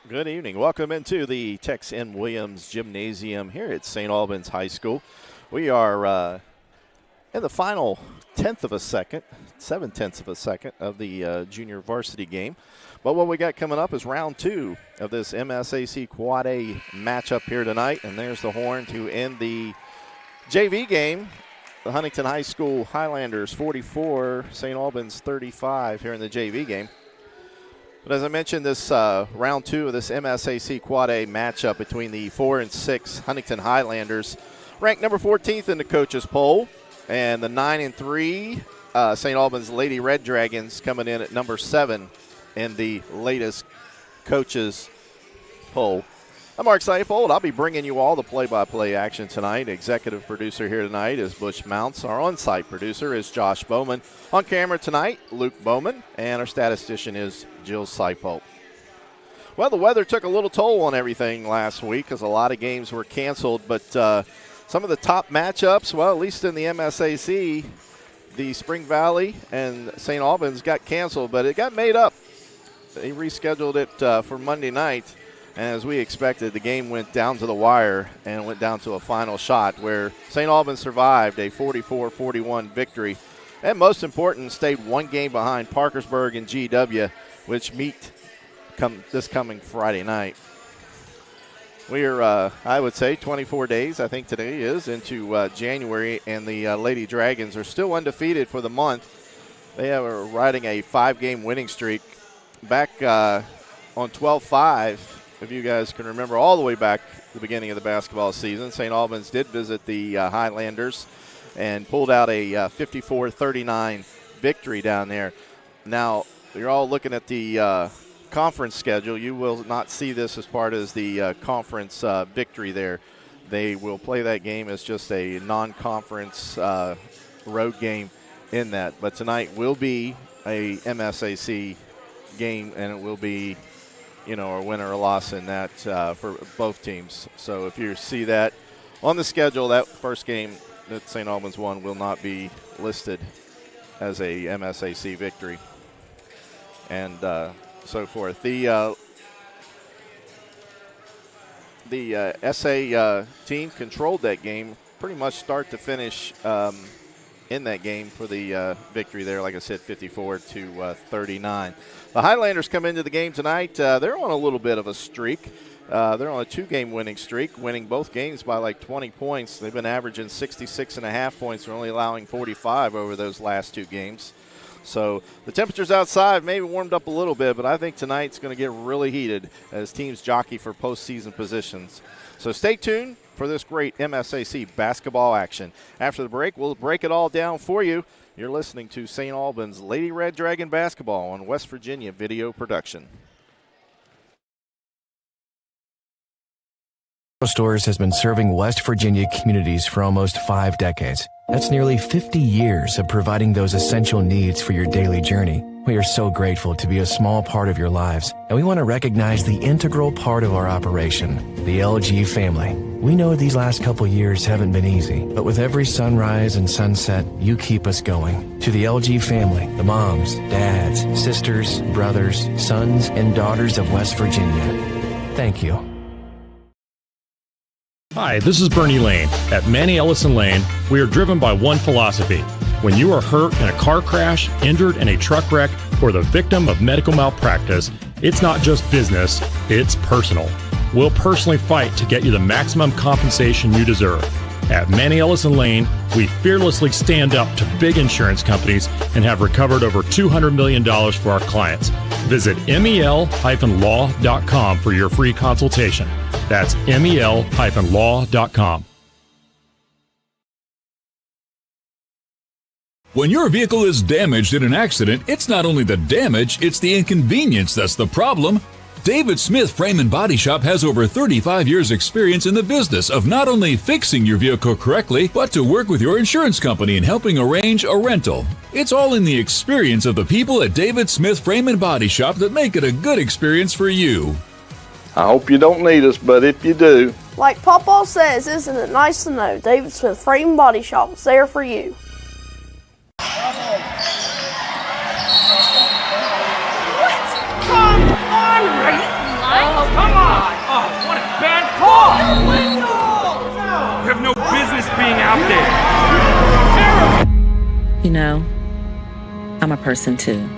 Good evening. Welcome into the Tex N. Williams Gymnasium here at St. Albans High School. We are in the final 7/10 of a second of the junior varsity game. But what we got coming up is round 2 of this MSAC Quad A matchup here tonight. And there's the horn to end the JV game. The Huntington High School Highlanders 44, St. Albans 35 here in the JV game. But as I mentioned, this round 2 of this MSAC Quad A matchup between the 4 and 6 Huntington Highlanders, ranked number 14th in the coaches poll, and the 9 and 3 St. Albans Lady Red Dragons coming in at number 7 in the latest coaches poll. I'm Mark Seipold. I'll be bringing you all the play-by-play action tonight. Executive producer here tonight is Bush Mounts. Our on-site producer is Josh Bowman. On camera tonight, Luke Bowman. And our statistician is Jill Seipold. Well, the weather took a little toll on everything last week because a lot of games were canceled. But some of the top matchups, well, at least in the MSAC, the Spring Valley and St. Albans got canceled, but it got made up. They rescheduled it for Monday night. And as we expected, the game went down to the wire and went down to a final shot where St. Albans survived a 44-41 victory. And most important, stayed one game behind Parkersburg and GW, which meet this coming Friday night. We are, I would say, 24 days, I think today is, into January, and the Lady Dragons are still undefeated for the month. They are riding a 5-game winning streak. Back on 12-5, if you guys can remember, all the way back to the beginning of the basketball season, St. Albans did visit the Highlanders and pulled out a 54-39 victory down there. Now, you're all looking at the conference schedule. You will not see this as part of the conference victory there. They will play that game as just a non-conference road game in that. But tonight will be a MSAC game, and it will be a win or a loss in that for both teams. So if you see that on the schedule, that first game that St. Albans won will not be listed as a MSAC victory, and so forth. The SA team controlled that game pretty much start to finish in that game for the victory there, like I said, 54-39. The Highlanders come into the game tonight. They're on a little bit of a streak. They're on a 2-game winning streak, winning both games by like 20 points. They've been averaging 66.5 points. They're only allowing 45 over those last 2 games. So the temperatures outside maybe warmed up a little bit, but I think tonight's going to get really heated as teams jockey for postseason positions. So stay tuned for this great MSAC basketball action. After the break, we'll break it all down for you. You're listening to St. Albans Lady Red Dragon basketball on West Virginia Video Production. Stores has been serving West Virginia communities for almost 5 decades. That's nearly 50 years of providing those essential needs for your daily journey. We are so grateful to be a small part of your lives, and we want to recognize the integral part of our operation, the LG family. We know these last couple years haven't been easy, but with every sunrise and sunset, you keep us going. To the LG family, the moms, dads, sisters, brothers, sons, and daughters of West Virginia, thank you. Hi, this is Bernie Lane. At Manny Ellison Lane, we are driven by one philosophy. When you are hurt in a car crash, injured in a truck wreck, or the victim of medical malpractice, it's not just business, it's personal. We'll personally fight to get you the maximum compensation you deserve. At Manny Ellison Lane, we fearlessly stand up to big insurance companies and have recovered over $200 million for our clients. Visit mel-law.com for your free consultation. That's mel-law.com. When your vehicle is damaged in an accident, it's not only the damage, it's the inconvenience that's the problem. David Smith Frame and Body Shop has over 35 years experience in the business of not only fixing your vehicle correctly, but to work with your insurance company in helping arrange a rental. It's all in the experience of the people at David Smith Frame and Body Shop that make it a good experience for you. I hope you don't need us, but if you do. Like Pawpaw says, isn't it nice to know David Smith Frame and Body Shop is there for you? Come on, right? come on! Oh, what a bad call! You have no business being out there. You know, I'm a person too.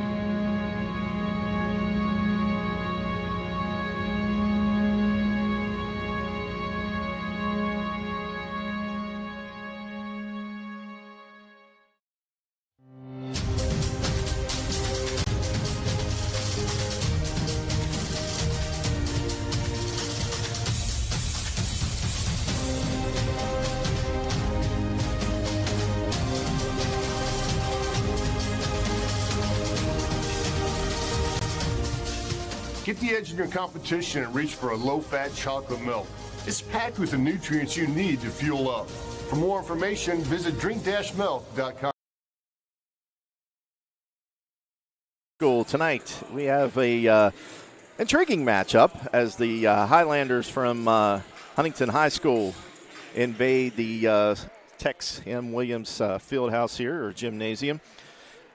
Get the edge in your competition and reach for a low-fat chocolate milk. It's packed with the nutrients you need to fuel up. For more information, visit drink-milk.com. Tonight we have a intriguing matchup as the Highlanders from Huntington High School invade the Tex M. Williams Fieldhouse here, or gymnasium.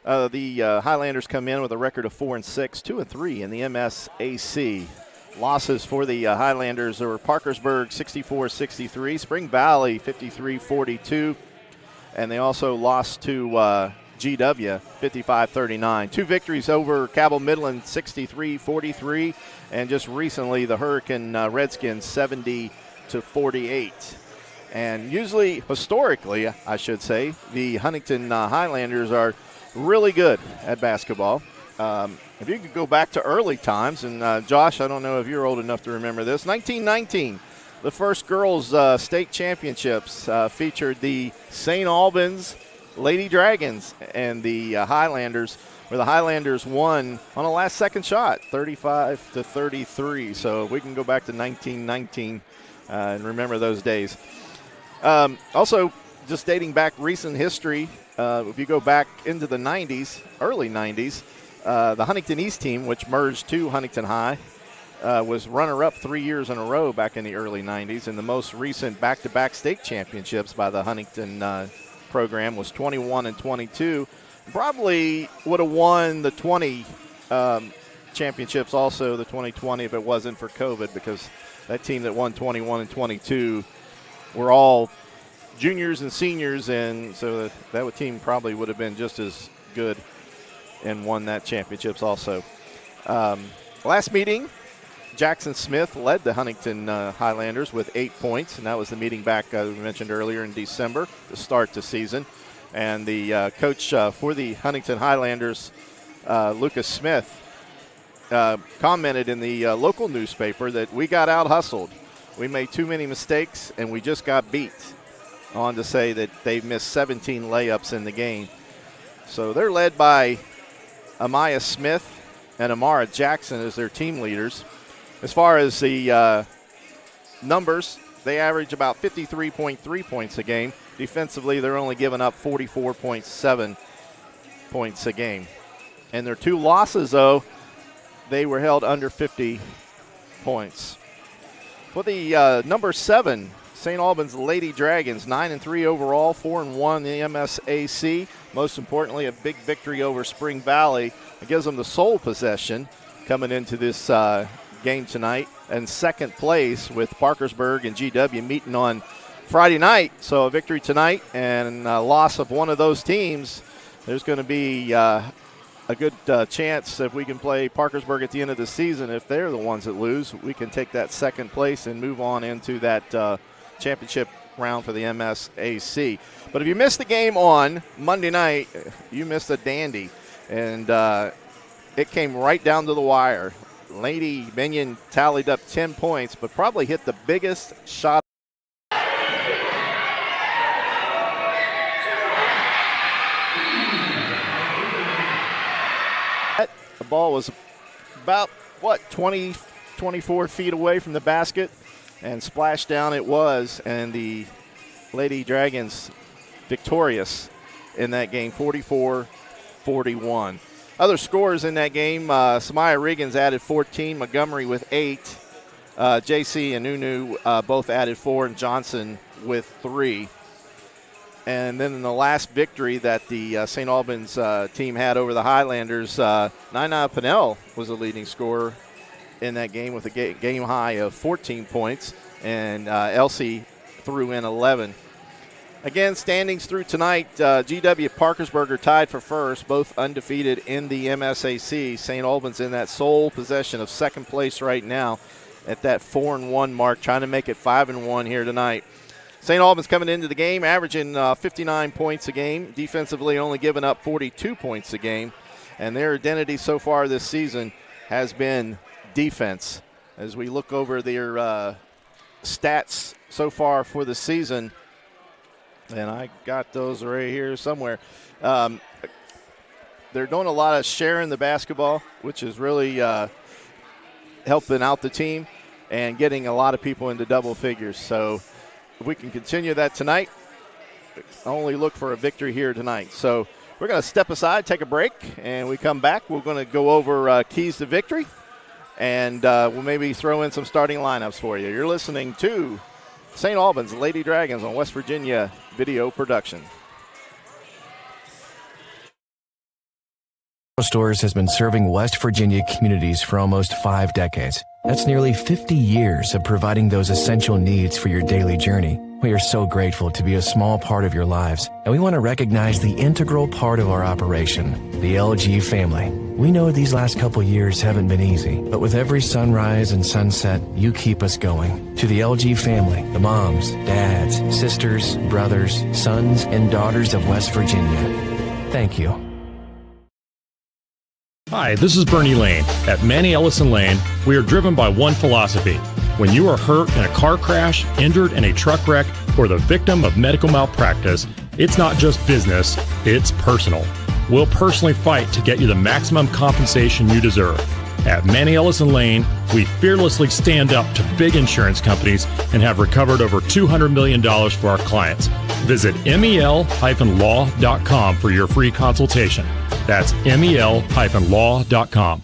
The Highlanders come in with a record of 4-6, 2-3 in the MSAC. Losses for the Highlanders are Parkersburg 64-63, Spring Valley 53-42, and they also lost to GW 55-39. 2 victories over Cabell Midland 63-43, and just recently the Hurricane Redskins 70-48. And usually, historically, I should say, the Huntington Highlanders are really good at basketball. If you could go back to early times, and Josh, I don't know if you're old enough to remember this, 1919, the first girls' state championships featured the St. Albans Lady Dragons and the Highlanders, where the Highlanders won on a last-second shot, 35-33. So we can go back to 1919 and remember those days. Also, just dating back recent history, if you go back into the 90s, early 90s, the Huntington East team, which merged to Huntington High, was runner-up 3 years in a row back in the early 90s, and the most recent back-to-back state championships by the Huntington program was 21-22. Probably would have won the 20 championships also, the 2020, if it wasn't for COVID, because that team that won 21 and 22 were all juniors and seniors, and so that team probably would have been just as good and won that championships also. Last meeting, Jackson Smith led the Huntington Highlanders with 8 points, and that was the meeting back, we mentioned earlier, in December to start the season. And the coach for the Huntington Highlanders, Lucas Smith, commented in the local newspaper that we got out-hustled. We made too many mistakes, and we just got beat. On to say that they've missed 17 layups in the game. So they're led by Amaya Smith and Amara Jackson as their team leaders. As far as the numbers, they average about 53.3 points a game. Defensively, they're only giving up 44.7 points a game. And their 2 losses, though, they were held under 50 points. For the number 7, St. Albans Lady Dragons, 9-3 overall, 4-1 in the MSAC. Most importantly, a big victory over Spring Valley. It gives them the sole possession coming into this game tonight. And second place with Parkersburg and GW meeting on Friday night. So a victory tonight and a loss of one of those teams. There's going to be a good chance if we can play Parkersburg at the end of the season. If they're the ones that lose, we can take that second place and move on into that championship round for the MSAC. But if you missed the game on Monday night, you missed a dandy. And it came right down to the wire. Lady Minion tallied up 10 points, but probably hit the biggest shot. The ball was about, 24 feet away from the basket, and splash down it was, and the Lady Dragons victorious in that game, 44-41. Other scores in that game, Samaya Riggins added 14, Montgomery with 8, JC and Nunu both added 4, and Johnson with 3. And then in the last victory that the St. Albans team had over the Highlanders, Nina Pinnell was the leading scorer in that game with a game high of 14 points, and Elsie threw in 11. Again, standings through tonight, GW Parkersburg tied for first, both undefeated in the MSAC. St. Albans in that sole possession of second place right now at that 4-1 mark, trying to make it 5-1 here tonight. St. Albans coming into the game, averaging 59 points a game, defensively only giving up 42 points a game, and their identity so far this season has been defense. As we look over their stats so far for the season, and I got those right here somewhere. They're doing a lot of sharing the basketball, which is really helping out the team and getting a lot of people into double figures. So if we can continue that tonight, only look for a victory here tonight. So we're going to step aside, take a break, and we come back. We're going to go over keys to victory, and we'll maybe throw in some starting lineups for you. You're listening to St. Albans Lady Dragons on West Virginia Video Production. Stores has been serving West Virginia communities for almost 5 decades. That's nearly 50 years of providing those essential needs for your daily journey. We are so grateful to be a small part of your lives, and we want to recognize the integral part of our operation, the LG family. We know these last couple years haven't been easy, but with every sunrise and sunset, you keep us going. To the LG family, the moms, dads, sisters, brothers, sons, and daughters of West Virginia, thank you. Hi, this is Bernie Lane. At Manny Ellison Lane, we are driven by one philosophy. When you are hurt in a car crash, injured in a truck wreck, or the victim of medical malpractice, it's not just business, it's personal. We'll personally fight to get you the maximum compensation you deserve. At Manny Ellison Lane, we fearlessly stand up to big insurance companies and have recovered over $200 million for our clients. Visit mel-law.com for your free consultation. That's mel-law.com.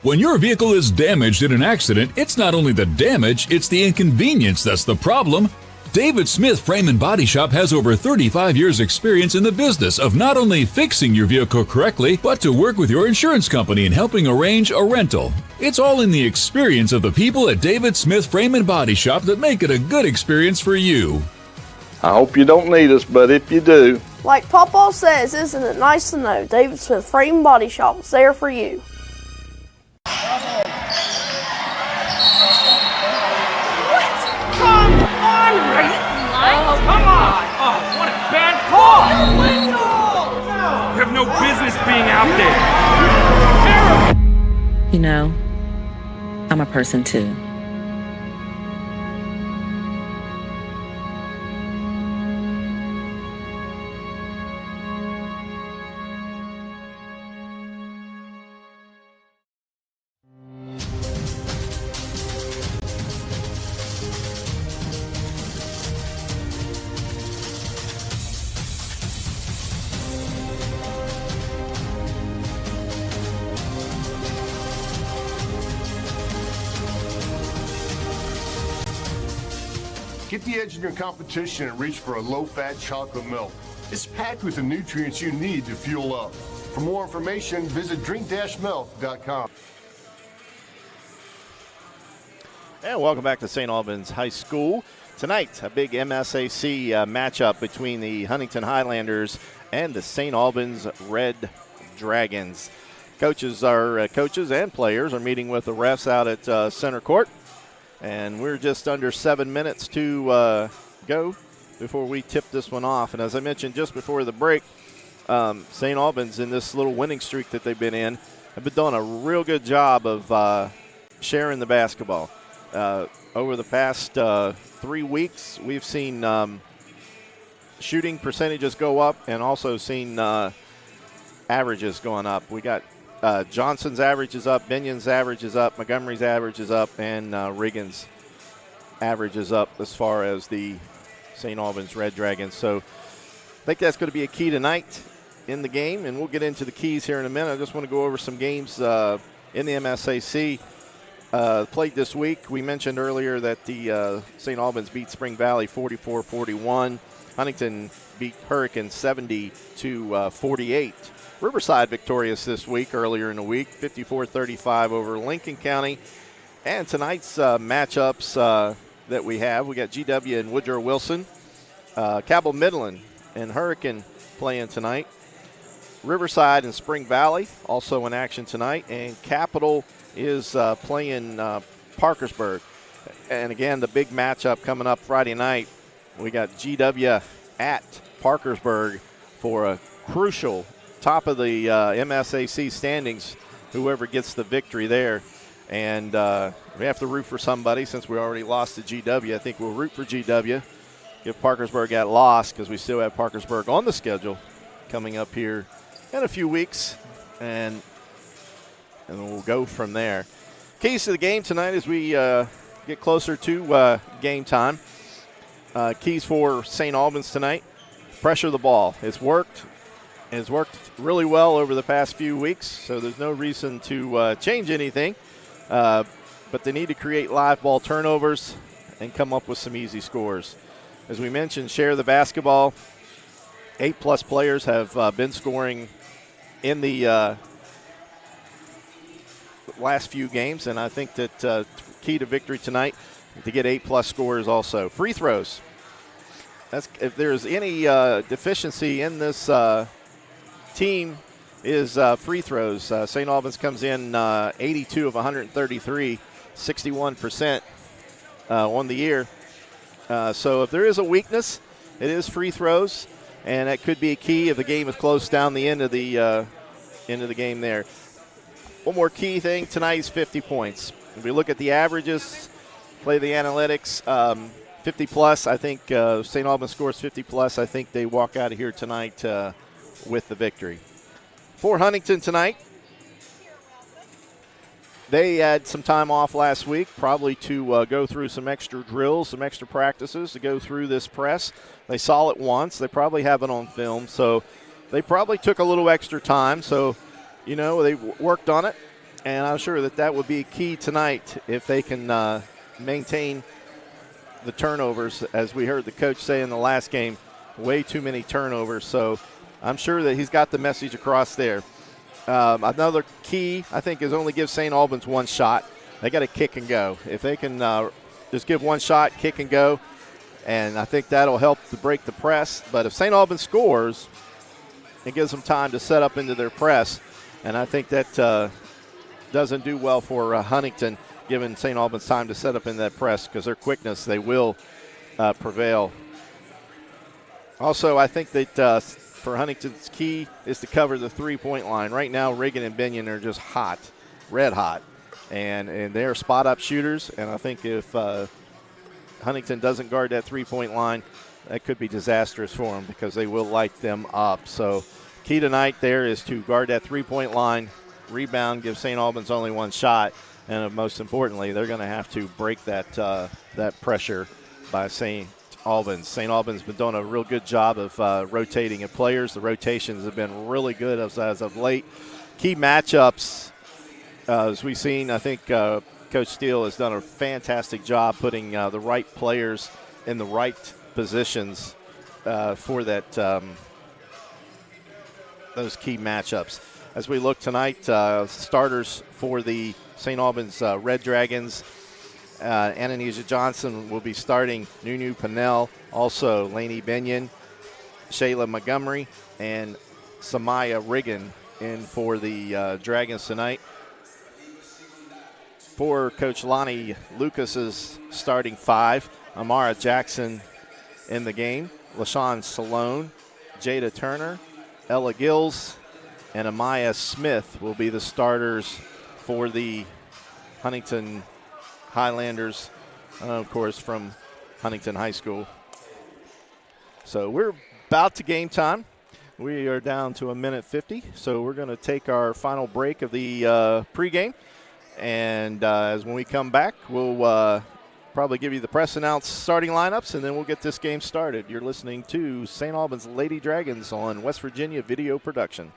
When your vehicle is damaged in an accident, it's not only the damage, it's the inconvenience that's the problem. David Smith Frame and Body Shop has over 35 years experience in the business of not only fixing your vehicle correctly, but to work with your insurance company in helping arrange a rental. It's all in the experience of the people at David Smith Frame and Body Shop that make it a good experience for you. I hope you don't need us, but if you do. Like Papa says, isn't it nice to know David Smith Frame and Body Shop is there for you? Come on! Oh, what a bad call! You have no business being out there. Terrible! You know, I'm a person too. Get the edge in your competition and reach for a low-fat chocolate milk. It's packed with the nutrients you need to fuel up. For more information, visit drink-milk.com. And welcome back to St. Albans High School. Tonight, a big MSAC matchup between the Huntington Highlanders and the St. Albans Red Dragons. Coaches and players are meeting with the refs out at center court. And we're just under 7 minutes to go before we tip this one off. And as I mentioned just before the break, St. Albans, in this little winning streak that they've been in, have been doing a real good job of sharing the basketball. Over the past 3 weeks, we've seen shooting percentages go up and also seen averages going up. We got Johnson's average is up, Binion's average is up, Montgomery's average is up, and Regan's average is up as far as the St. Albans Red Dragons. So I think that's going to be a key tonight in the game, and we'll get into the keys here in a minute. I just want to go over some games in the MSAC played this week. We mentioned earlier that the St. Albans beat Spring Valley 44-41. Huntington beat Hurricane 70-48. Riverside victorious this week, earlier in the week, 54-35 over Lincoln County. And tonight's matchups that we got GW and Woodrow Wilson, Cabell Midland and Hurricane playing tonight. Riverside and Spring Valley also in action tonight, and Capital is playing Parkersburg. And again, the big matchup coming up Friday night, we got GW at Parkersburg for a crucial top of the MSAC standings, whoever gets the victory there. And we have to root for somebody since we already lost to GW. I think we'll root for GW, give Parkersburg that loss, because we still have Parkersburg on the schedule coming up here in a few weeks, and we'll go from there. Keys to the game tonight as we get closer to game time. Keys for St. Albans tonight: pressure the ball. It's worked really well over the past few weeks, so there's no reason to change anything. But they need to create live ball turnovers and come up with some easy scores. As we mentioned, share the basketball. 8+ players have been scoring in the last few games, and I think that key to victory tonight to get 8+ scores also. Free throws. If there's any deficiency in this team is free throws. St. Albans comes in 82 of 133, 61% on the year. So if there is a weakness, it is free throws, and that could be a key if the game is close down the end of the game there. One more key thing tonight is 50 points. If we look at the averages, play the analytics, 50+, I think St. Albans scores 50+. I think they walk out of here tonight with the victory. For Huntington tonight, they had some time off last week, probably to go through some extra drills, some extra practices to go through this press. They saw it once. They probably have it on film, so they probably took a little extra time. So, they worked on it, and I'm sure that would be key tonight if they can maintain the turnovers. As we heard the coach say in the last game, way too many turnovers. So I'm sure that he's got the message across there. Another key, I think, is only give St. Albans one shot. They got to kick and go. If they can just give one shot, kick and go, and I think that'll help to break the press. But if St. Albans scores, it gives them time to set up into their press, and I think that doesn't do well for Huntington, giving St. Albans time to set up in that press, because their quickness, they will prevail. Also, I think that for Huntington's key is to cover the three-point line. Right now, Reagan and Binion are just hot, red hot, and they're spot-up shooters, and I think if Huntington doesn't guard that three-point line, that could be disastrous for them, because they will light them up. So key tonight there is to guard that three-point line, rebound, give St. Albans only one shot, and most importantly, they're going to have to break that pressure by St. Albans. St. Albans has been doing a real good job of rotating at players. The rotations have been really good as of late. Key matchups, as we've seen, I think Coach Steele has done a fantastic job putting the right players in the right positions for that those key matchups. As we look tonight, starters for the St. Albans Red Dragons, Ananesia Johnson will be starting. Nunu Pinnell, also Laney Binion, Shayla Montgomery, and Samaya Riggin in for the Dragons tonight. For Coach Lonnie Lucas's starting five, Amara Jackson in the game, LaShawn Salone, Jada Turner, Ella Gills, and Amaya Smith will be the starters for the Huntington Highlanders, of course, from Huntington High School. So we're about to game time. We are down to 1:50, so we're going to take our final break of the pregame. And as when we come back, we'll probably give you the press announce starting lineups, and then we'll get this game started. You're listening to St. Albans Lady Dragons on West Virginia Video Production.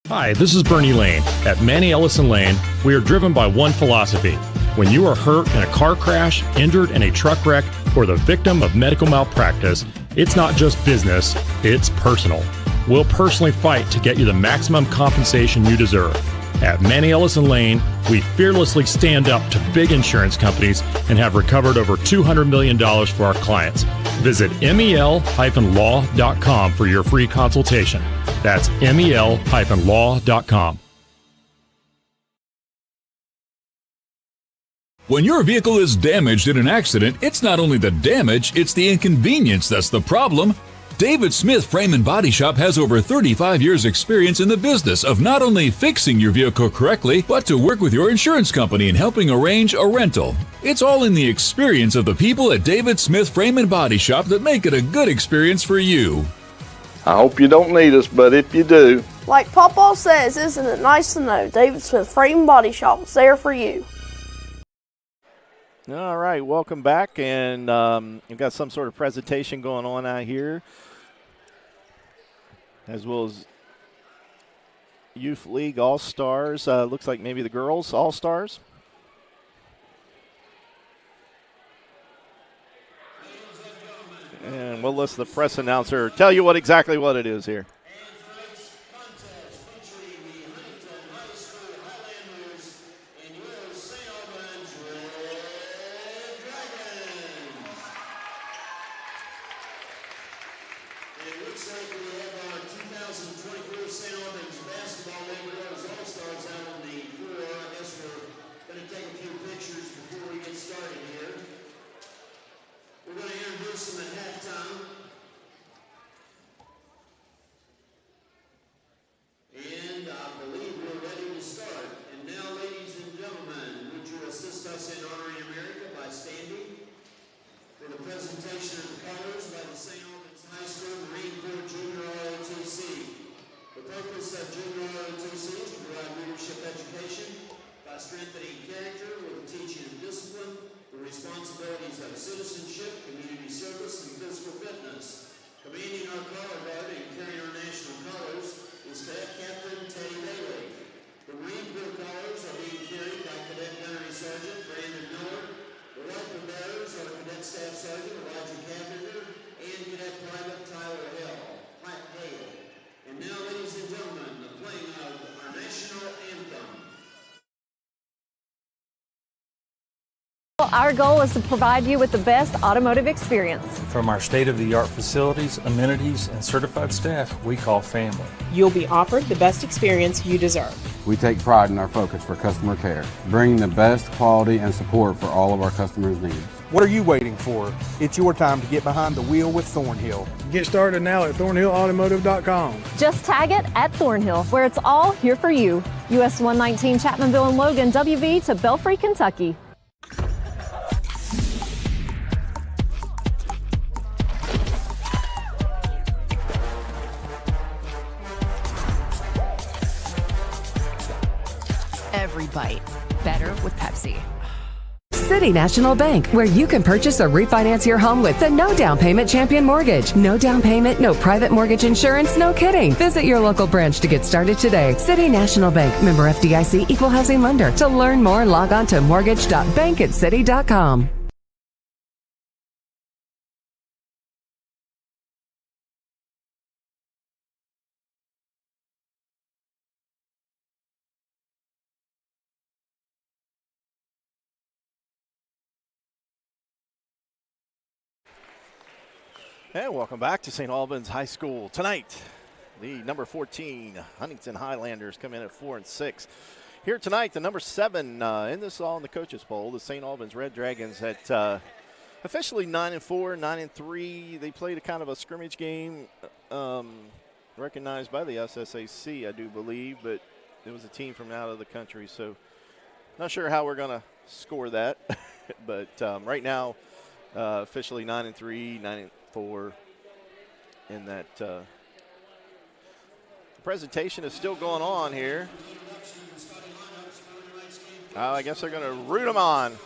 Hi, this is Bernie Lane. At Manny Ellison Lane, we are driven by one philosophy. When you are hurt in a car crash, injured in a truck wreck, or the victim of medical malpractice, It's not just business, it's personal. We'll personally fight to get you the maximum compensation you deserve. At Manny Ellison Lane, we fearlessly stand up to big insurance companies and have recovered over $200 million for our clients. Visit mel-law.com for your free consultation. That's mel-law.com. When your vehicle is damaged in an accident, it's not only the damage, it's the inconvenience that's the problem. David Smith Frame and Body Shop has over 35 years experience in the business of not only fixing your vehicle correctly, but to work with your insurance company in helping arrange a rental. It's all in the experience of the people at David Smith Frame and Body Shop that make it a good experience for you. I hope you don't need us, but if you do. Like Papa says, isn't it nice to know David Smith Frame and Body Shop is there for you? All right, welcome back, and we've got some sort of presentation going on out here, as well as Youth League All-Stars. Looks like maybe the girls All-Stars. And we'll listen to the press announcer tell you exactly what it is here. Presentation of the colors by the St. Albans High School Marine Corps Junior ROTC. The purpose of Junior ROTC is to provide leadership education by strengthening character with the teaching of discipline, the responsibilities of citizenship, community service, and physical fitness. Commanding our color guard and carrying our national colors is Cadet Captain Teddy Bailey. The Marine Corps colors are being carried by Cadet Gunnery Sergeant Brandon Miller. The rifle bearers are Cadet Staff Sergeant Elijah Carpenter and Cadet Private Tyler Hale. And now, ladies and gentlemen, the playing of our national anthem. Our goal is to provide you with the best automotive experience. From our state-of-the-art facilities, amenities, and certified staff we call family. You'll be offered the best experience you deserve. We take pride in our focus for customer care, bringing the best quality and support for all of our customers' needs. What are you waiting for? It's your time to get behind the wheel with Thornhill. Get started now at thornhillautomotive.com. Just tag it at Thornhill, where it's all here for you. US 119 Chapmanville and Logan, WV to Belfry, Kentucky. Every bite better with Pepsi. City National Bank, where you can purchase or refinance your home with the no down payment Champion Mortgage. No down payment, no private mortgage insurance, no kidding. Visit your local branch to get started today. City National Bank, member FDIC, equal housing lender. To learn more, log on to mortgage.bankatcity.com. And welcome back to St. Albans High School. Tonight, the number 14 Huntington Highlanders come in at 4-6. Here tonight, the number 7 in this all in the coaches poll, the St. Albans Red Dragons at officially 9-4, 9-3. They played a kind of a scrimmage game recognized by the SSAC, I do believe, but it was a team from out of the country, so not sure how we're going to score that. But right now, officially 9-3, 9-4 in that presentation is still going on here. I guess they're going to root them on.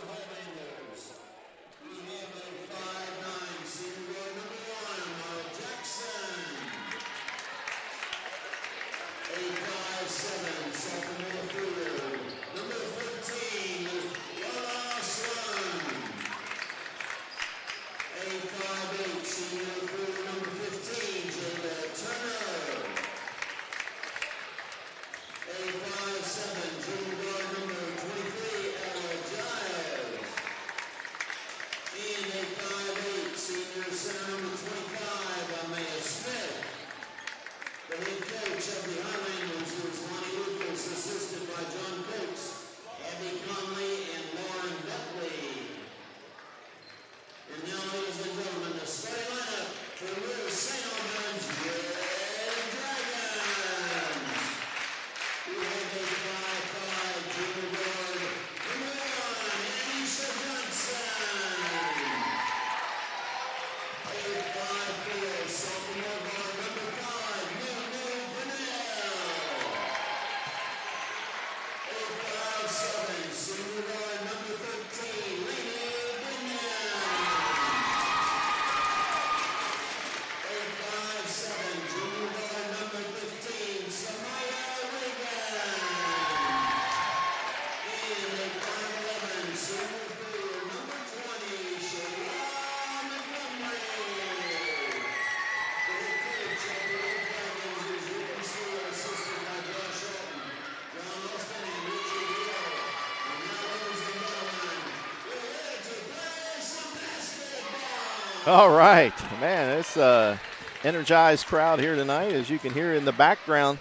All right, man, it's an energized crowd here tonight, as you can hear in the background.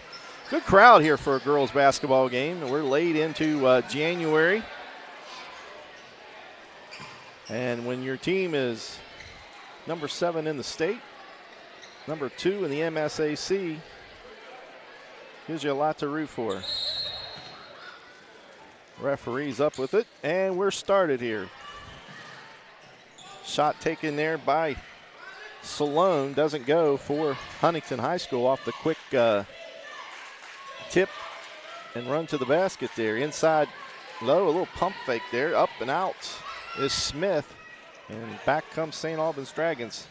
Good crowd here for a girls basketball game. We're late into January. And when your team is number 7 in the state, number 2 in the MSAC, gives you a lot to root for. Referee's up with it, and we're started here. Shot taken there by Salone, doesn't go for Huntington High School off the quick tip and run to the basket there. Inside low, a little pump fake there. Up and out is Smith, and back comes St. Albans Dragons.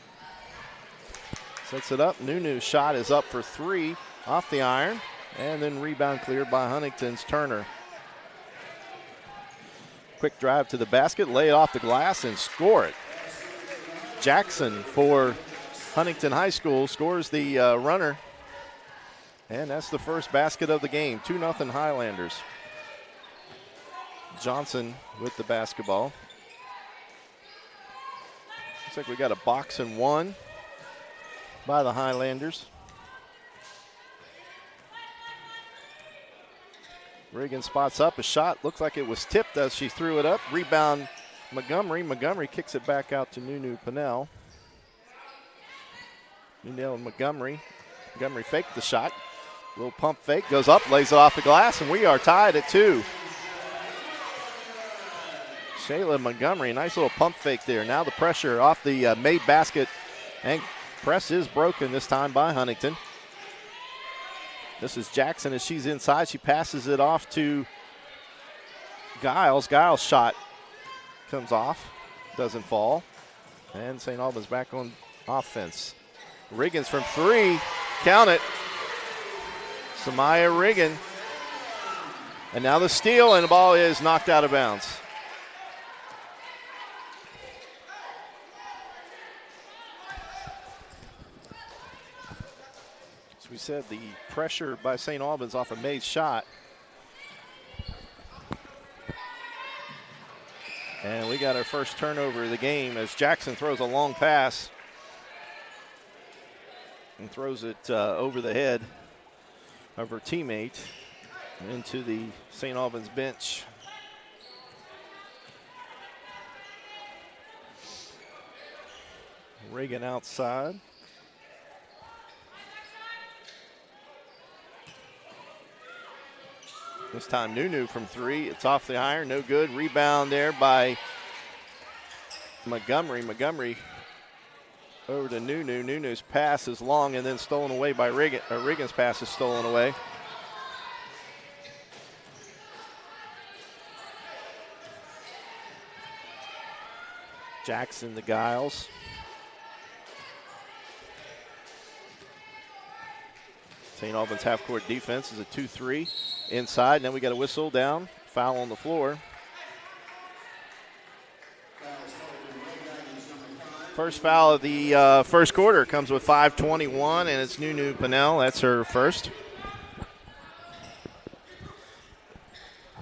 Sets it up. Nunu's shot is up for 3 off the iron, and then rebound cleared by Huntington's Turner. Quick drive to the basket, lay it off the glass, and score it. Jackson for Huntington High School scores the runner, and that's the first basket of the game. 2-0 Highlanders. Johnson with the basketball. Looks like we got a box and one by the Highlanders. Reagan spots up a shot. Looks like it was tipped as she threw it up. Rebound Montgomery. Montgomery kicks it back out to Nunu Pinnell. Pinnell and Montgomery. Montgomery faked the shot. Little pump fake. Goes up, lays it off the glass, and we are tied at 2. Shayla Montgomery, nice little pump fake there. Now the pressure off the made basket, and press is broken this time by Huntington. This is Jackson as she's inside. She passes it off to Giles. Giles' shot comes off, doesn't fall. And St. Albans back on offense. Riggins from 3, count it. Samaya Riggin. And now the steal, and the ball is knocked out of bounds. We said the pressure by St. Albans off a made shot. And we got our first turnover of the game as Jackson throws a long pass and throws it over the head of her teammate into the St. Albans bench. Reagan outside. This time Nunu from 3. It's off the iron, no good. Rebound there by Montgomery. Montgomery over to Nunu. Nunu's pass is long and then stolen away by Riggin. Riggins' pass is stolen away. Jackson to Giles. St. Albans half-court defense is a 2-3 inside. And then we got a whistle down, foul on the floor. First foul of the first quarter comes with 5:21, and it's Nunu Pinnell. That's her first.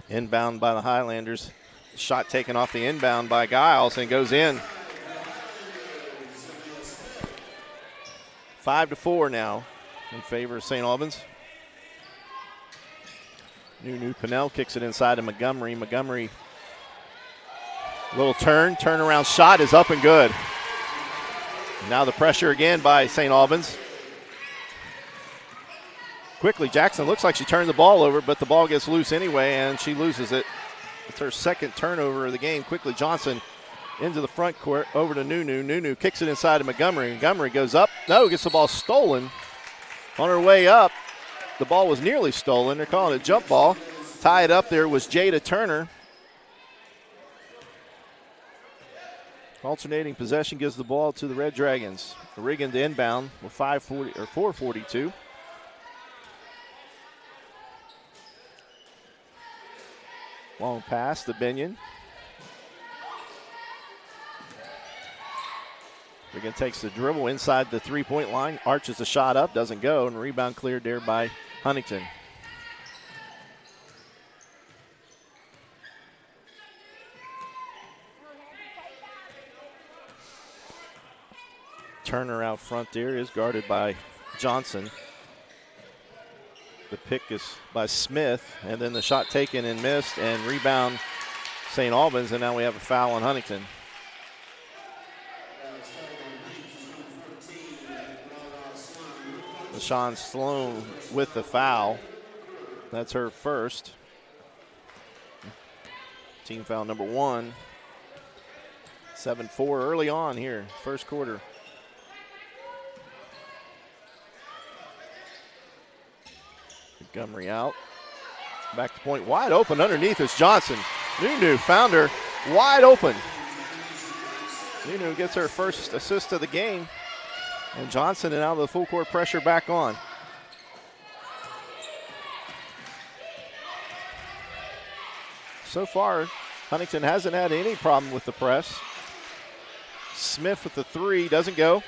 Inbound by the Highlanders. Shot taken off the inbound by Giles and goes in. 5-4 now in favor of St. Albans. Nunu Pinnell kicks it inside to Montgomery. Montgomery, little turnaround shot is up and good. Now the pressure again by St. Albans. Quickly, Jackson looks like she turned the ball over, but the ball gets loose anyway, and she loses it. It's her second turnover of the game. Quickly, Johnson into the front court, over to Nunu. Nunu kicks it inside to Montgomery. Montgomery goes up. No, gets the ball stolen. On her way up, the ball was nearly stolen. They're calling it a jump ball. Tied up there was Jada Turner. Alternating possession gives the ball to the Red Dragons. Reagan to inbound with 4:42. Long pass to Binion. Reagan takes the dribble inside the three-point line, arches the shot up, doesn't go, and rebound cleared there by Huntington. Turner out front there is guarded by Johnson. The pick is by Smith, and then the shot taken and missed, and rebound St. Albans, and now we have a foul on Huntington. LaShawn Sloan with the foul. That's her first. Team foul number 1. 7-4 early on here, first quarter. Montgomery out. Back to point, wide open underneath is Johnson. Nunu found her wide open. Nunu gets her first assist of the game. And Johnson and now the full court pressure back on. So far, Huntington hasn't had any problem with the press. Smith with the 3, doesn't go.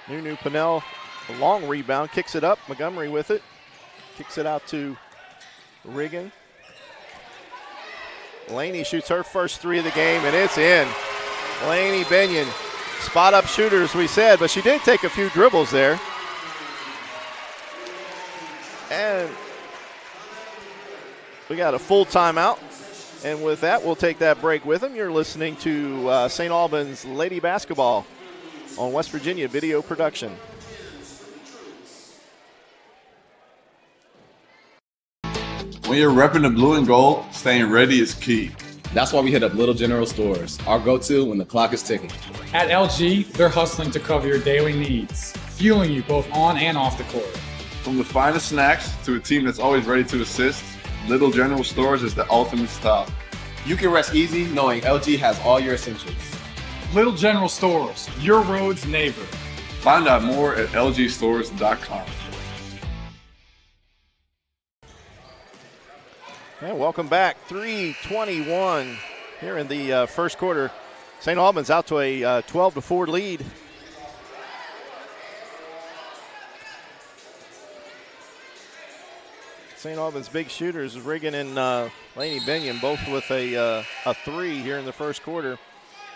Nunu Pinnell, a long rebound, kicks it up. Montgomery with it. Kicks it out to Riggin. Laney shoots her first 3 of the game, and it's in. Laney Binion, spot up shooter, as we said, but she did take a few dribbles there. And we got a full timeout. And with that, we'll take that break with them. You're listening to St. Albans Lady Basketball on West Virginia Video Production. When you're repping the blue and gold, staying ready is key. That's why we hit up Little General Stores, our go-to when the clock is ticking. At LG, they're hustling to cover your daily needs, fueling you both on and off the court. From the finest snacks to a team that's always ready to assist, Little General Stores is the ultimate stop. You can rest easy knowing LG has all your essentials. Little General Stores, your road's neighbor. Find out more at lgstores.com. And welcome back. 3:21 here in the first quarter. St. Albans out to a 12-4 lead. St. Albans big shooters, Riggin and Laney Binion, both with a 3 here in the first quarter.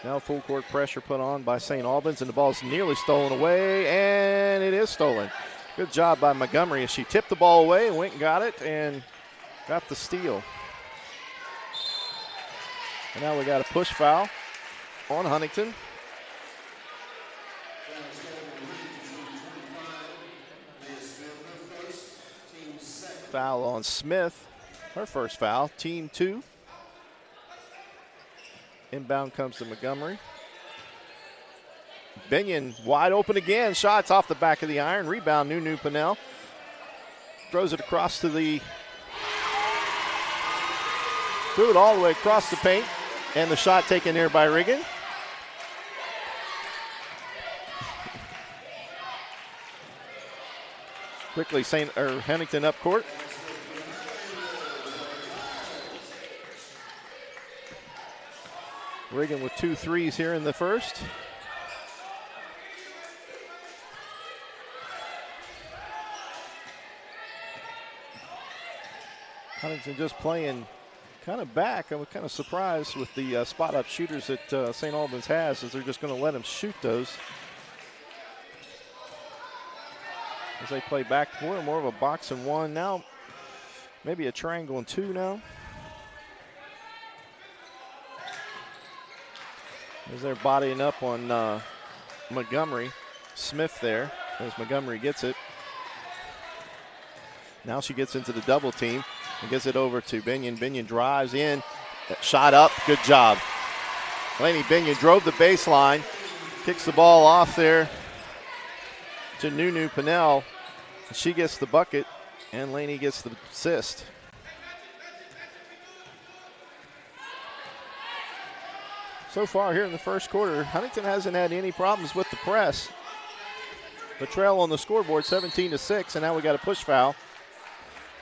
Now full court pressure put on by St. Albans, and the ball's nearly stolen away, and it is stolen. Good job by Montgomery as she tipped the ball away and went and got it and got the steal. And now we got a push foul on Huntington. Foul on Smith, her first foul, team 2. Inbound comes to Montgomery. Binion wide open again, shots off the back of the iron, rebound Nunu Pinnell. Throws it across to the, threw it all the way across the paint, and the shot taken there by Riggin. Quickly Huntington up court. Riggin with 2 threes here in the first. Huntington just playing kind of back. I was kind of surprised with the spot-up shooters that St. Albans has, as they're just going to let them shoot those. As they play back more of a box and 1 now, maybe a triangle and 2 now. As they're bodying up on Montgomery. Smith there as Montgomery gets it. Now she gets into the double team and gets it over to Binion. Binion drives in, shot up, good job. Laney Binion drove the baseline, kicks the ball off there to Nunu Pinnell. She gets the bucket, and Laney gets the assist. So far here in the first quarter, Huntington hasn't had any problems with the press. The trail on the scoreboard, 17-6, and now we got a push foul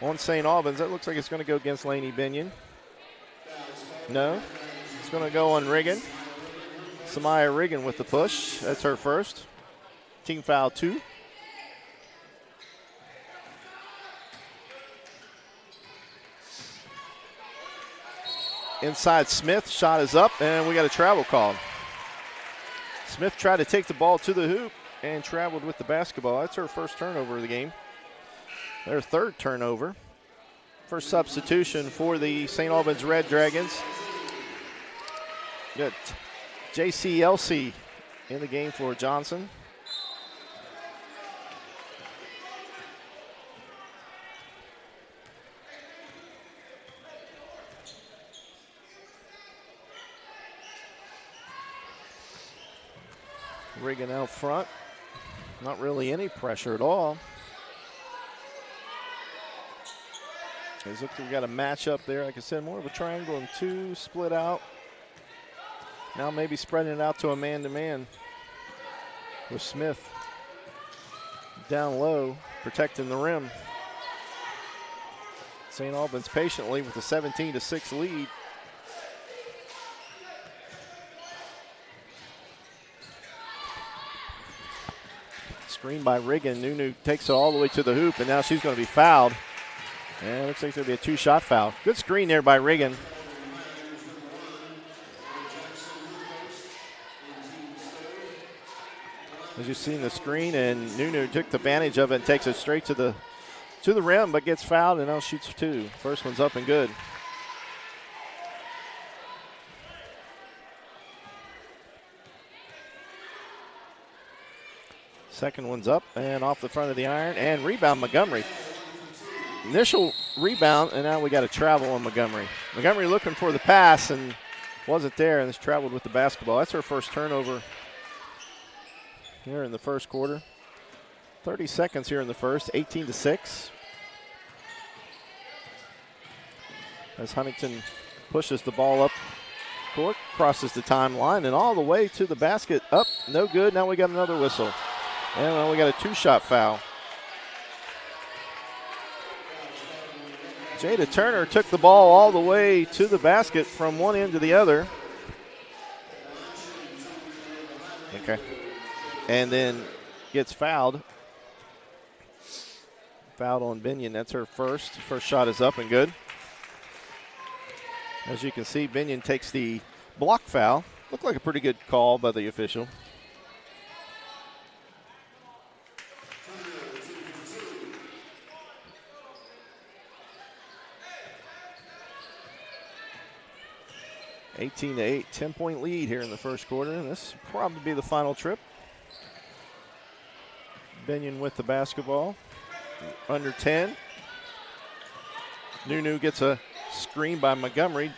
on St. Albans. That looks like it's going to go against Laney Binion. No, it's going to go on Riggin. Samaya Riggin with the push. That's her first. Team foul 2. Inside Smith, shot is up, and we got a travel call. Smith tried to take the ball to the hoop and traveled with the basketball. That's her first turnover of the game. Their third turnover. First substitution for the St. Albans Red Dragons. Got J.C. Elsey in the game for Johnson. Reagan out front. Not really any pressure at all. It looks like we got a matchup there. Like I said, more of a triangle and two split out. Now maybe spreading it out to a man-to-man with Smith down low, protecting the rim. St. Albans patiently with a 17-6 lead. Screen by Riggin. Nunu takes it all the way to the hoop, and now she's going to be fouled. And it looks like it's going to be a two-shot foul. Good screen there by Riggin. As you've seen the screen, and Nunu took advantage of it and takes it straight to the rim, but gets fouled and now shoots two. First one's up and good. Second one's up and off the front of the iron, and rebound Montgomery. Initial rebound, and now we got a travel on Montgomery. Montgomery looking for the pass and wasn't there, and has traveled with the basketball. That's her first turnover here in the first quarter. 30 seconds here in the first, 18-6. As Huntington pushes the ball up court, crosses the timeline, and all the way to the basket. Up, no good. Now we got another whistle. And now we got a two-shot foul. Jada Turner took the ball all the way to the basket from one end to the other. Okay. And then gets fouled. Fouled on Binion. That's her first. First shot is up and good. As you can see, Binion takes the block foul. Looked like a pretty good call by the official. (18-8), 10-point lead here in the first quarter, and this will probably be the final trip. Binion with the basketball, under 10. Nunu gets a screen by Montgomery,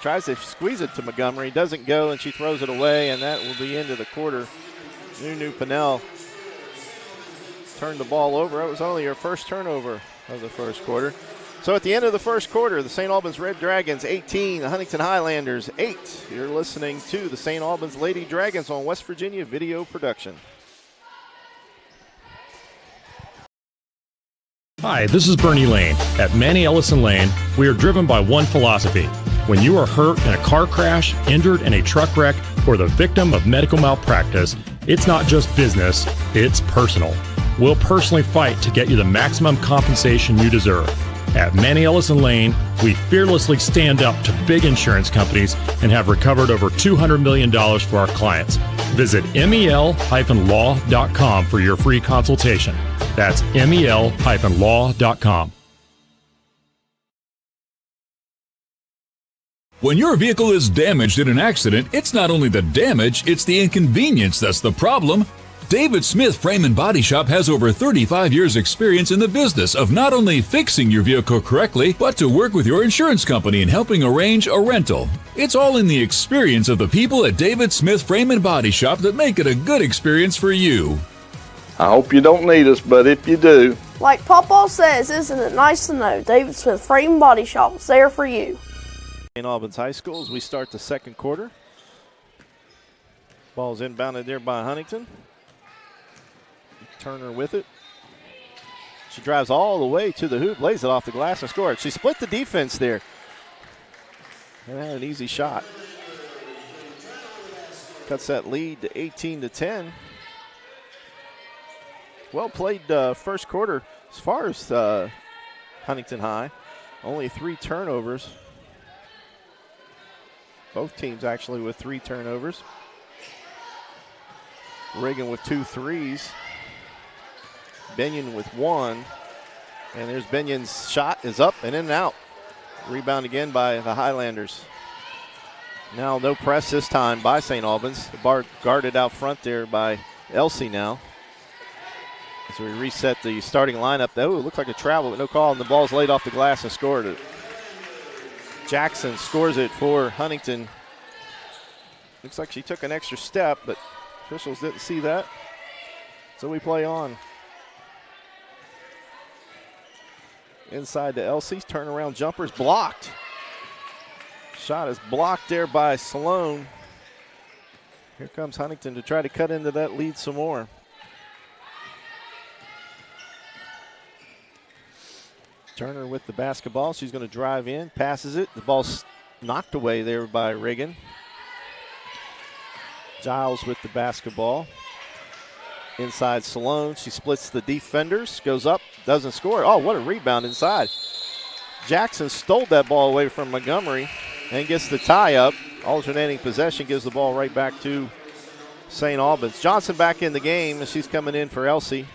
tries to squeeze it to Montgomery, doesn't go, and she throws it away, and that will be into the quarter. Nunu Pinnell turned the ball over. It was only her first turnover of the first quarter. So at the end of the first quarter, the St. Albans Red Dragons 18, the Huntington Highlanders 8. You're listening to the St. Albans Lady Dragons on West Virginia Video Production. Hi, this is Bernie Lane. At Manny Ellison Lane, we are driven by one philosophy. When you are hurt in a car crash, injured in a truck wreck, or the victim of medical malpractice, it's not just business, it's personal. We'll personally fight to get you the maximum compensation you deserve. At Manny Ellison Lane, we fearlessly stand up to big insurance companies and have recovered over $200 million for our clients. Visit mel-law.com for your free consultation. That's mel-law.com. When your vehicle is damaged in an accident, it's not only the damage, it's the inconvenience that's the problem. David Smith Frame and Body Shop has over 35 years experience in the business of not only fixing your vehicle correctly, but to work with your insurance company in helping arrange a rental. It's all in the experience of the people at David Smith Frame and Body Shop that make it a good experience for you. I hope you don't need us, but if you do. Like Papa says, isn't it nice to know David Smith Frame and Body Shop is there for you? In Albans High School as we start the second quarter. Ball's inbounded there by Huntington. Turner with it. She drives all the way to the hoop, lays it off the glass and scores. She split the defense there. And had an easy shot. Cuts that lead to 18-10. Well played first quarter as far as Huntington High. Only 3 turnovers. Both teams actually with 3 turnovers. Reagan with 2 threes. Binion with 1. And there's Binion's shot is up and in and out. Rebound again by the Highlanders. Now no press this time by St. Albans. The bar guarded out front there by Elsie now. As we reset the starting lineup. Oh, it looked like a travel, but no call, and the ball's laid off the glass and scored it. Jackson scores it for Huntington. Looks like she took an extra step, but officials didn't see that. So we play on. Inside to Elsie's turnaround jumper's blocked. Shot is blocked there by Sloan. Here comes Huntington to try to cut into that lead some more. Turner with the basketball. She's going to drive in, passes it. The ball's knocked away there by Reagan. Giles with the basketball. Inside Sloan. She splits the defenders, goes up, doesn't score. Oh, what a rebound inside. Jackson stole that ball away from Montgomery and gets the tie up. Alternating possession gives the ball right back to St. Albans. Johnson back in the game, and she's coming in for Elsie.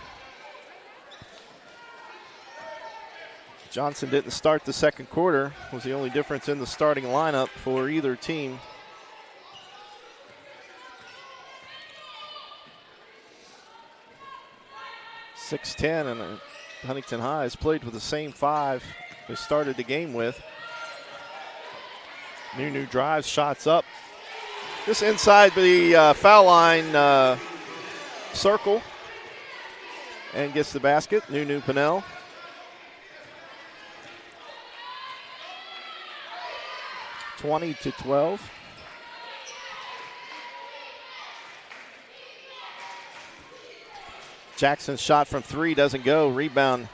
Johnson didn't start the second quarter. Was the only difference in the starting lineup for either team. .610, and Huntington High has played with the same 5 they started the game with. New drives, shots up. Just inside the foul line circle, and gets the basket. New Pinnell. (20-12). Jackson's shot from 3 doesn't go. Rebound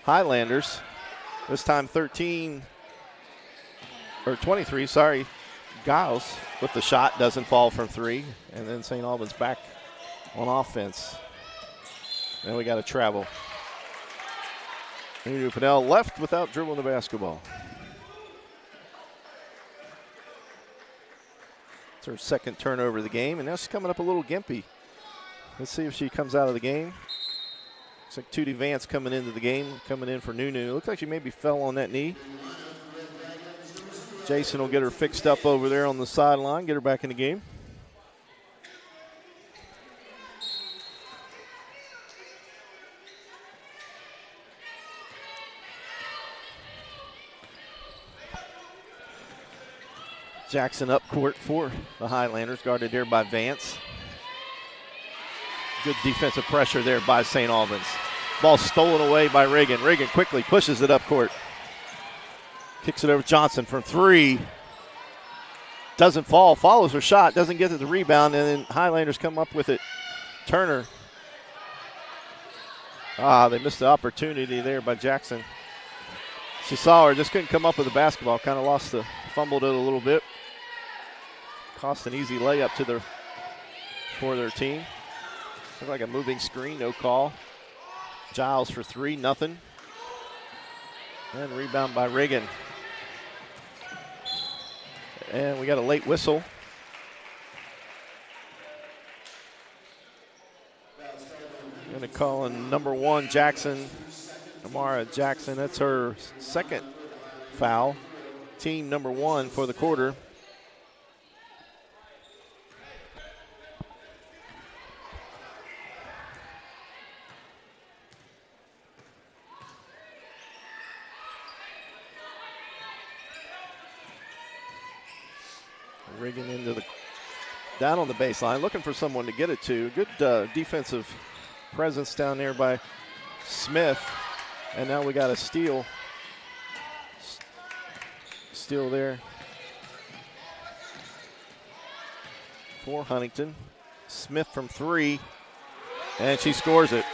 Highlanders. This time 23, Giles with the shot, doesn't fall from 3. And then St. Albans back on offense. Then we got to travel. New Pinnell left without dribbling the basketball. It's her second turnover of the game, and now she's coming up a little gimpy. Let's see if she comes out of the game. Looks like Tootie Vance coming into the game, coming in for Nunu. Looks like she maybe fell on that knee. Jason will get her fixed up over there on the sideline, get her back in the game. Jackson up court for the Highlanders, guarded there by Vance. Good defensive pressure there by St. Albans. Ball stolen away by Reagan. Reagan quickly pushes it up court. Kicks it over to Johnson from 3. Doesn't fall, follows her shot, doesn't get to the rebound, and then Highlanders come up with it. Turner. They missed the opportunity there by Jackson. She saw her, just couldn't come up with the basketball, kind of fumbled it a little bit. Cost an easy layup for their team. Looked like a moving screen, no call. Giles for 3, nothing. And rebound by Reagan. And we got a late whistle. Going to call in number 1, Jackson. Amara Jackson, that's her second foul. Team number 1 for the quarter. Rigging into down on the baseline, looking for someone to get it to. Good defensive presence down there by Smith. And now we got a steal. Steal there for Huntington. Smith from 3, and she scores it.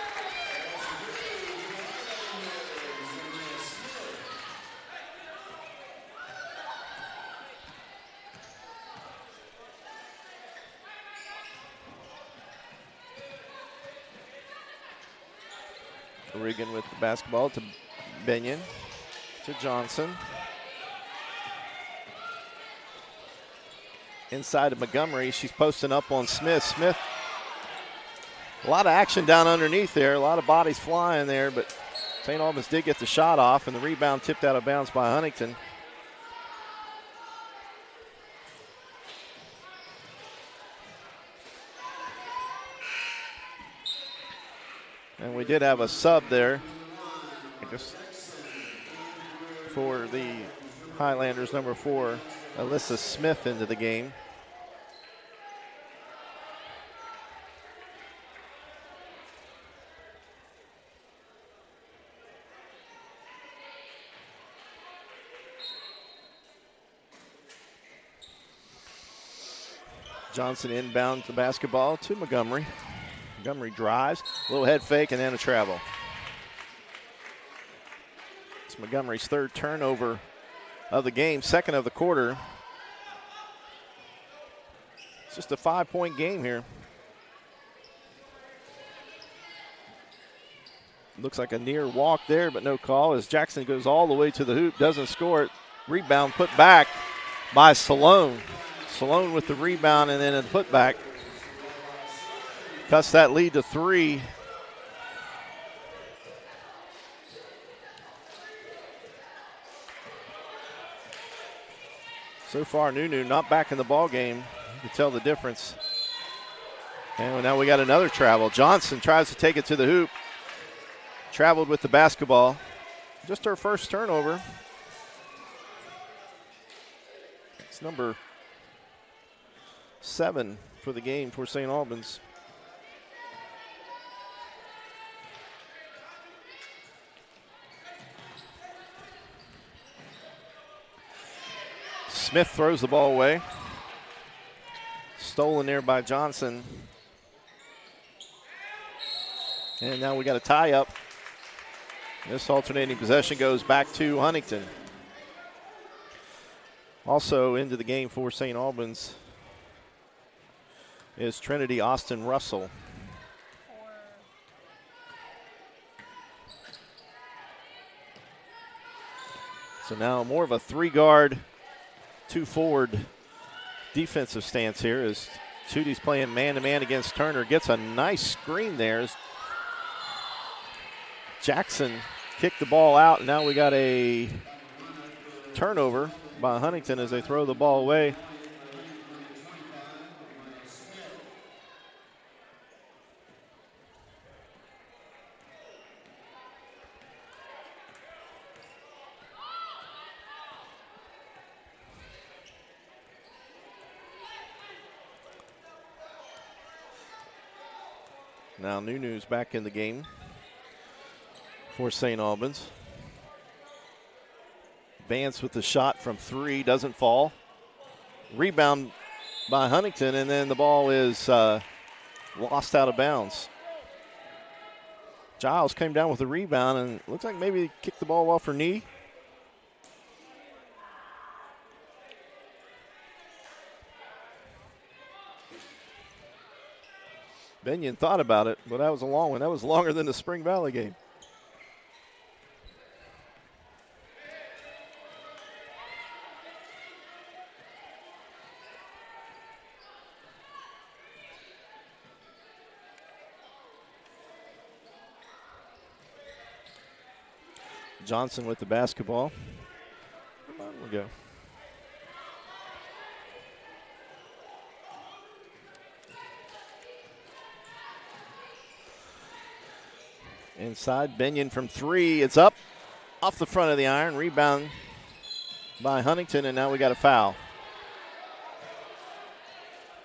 Reagan with the basketball to Binion, to Johnson. Inside of Montgomery, she's posting up on Smith. Smith A lot of action down underneath there, a lot of bodies flying there, but St. Albans did get the shot off, and the rebound tipped out of bounds by Huntington. And we did have a sub there, I guess, for the Highlanders, number 4, Alyssa Smith into the game. Johnson inbound the basketball to Montgomery. Montgomery drives, a little head fake, and then a travel. It's Montgomery's 3rd turnover of the game, 2nd of the quarter. It's just a 5-point game here. Looks like a near walk there, but no call as Jackson goes all the way to the hoop, doesn't score it. Rebound put back by Salone. Salone with the rebound and then a putback. Cuts that lead to 3. So far, Nunu not back in the ball game. You can tell the difference. And now we got another travel. Johnson tries to take it to the hoop. Traveled with the basketball. Just her first turnover. It's number 7 for the game for St. Albans. Smith throws the ball away. Stolen there by Johnson. And now we got a tie up. This alternating possession goes back to Huntington. Also into the game for St. Albans is Trinity Austin Russell. So now more of a 3-guard, 2-forward defensive stance here as Tootie's playing man-to-man against Turner. Gets a nice screen there as Jackson kicked the ball out, and now we got a turnover by Huntington as they throw the ball away. Now Nunu's back in the game for St. Albans. Vance with the shot from 3, doesn't fall. Rebound by Huntington, and then the ball is lost out of bounds. Giles came down with the rebound, and looks like maybe he kicked the ball off her knee. Benyon thought about it, but that was a long one. That was longer than the Spring Valley game. Johnson with the basketball. Come on, we go. Inside, Benyon from 3. It's up off the front of the iron. Rebound by Huntington, and now we got a foul.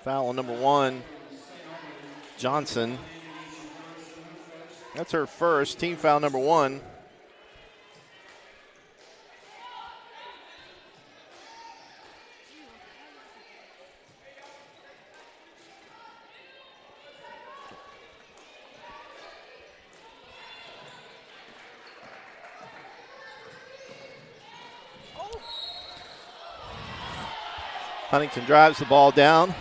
Foul on number 1, Johnson. That's her first, team foul number 1. Huntington drives the ball down.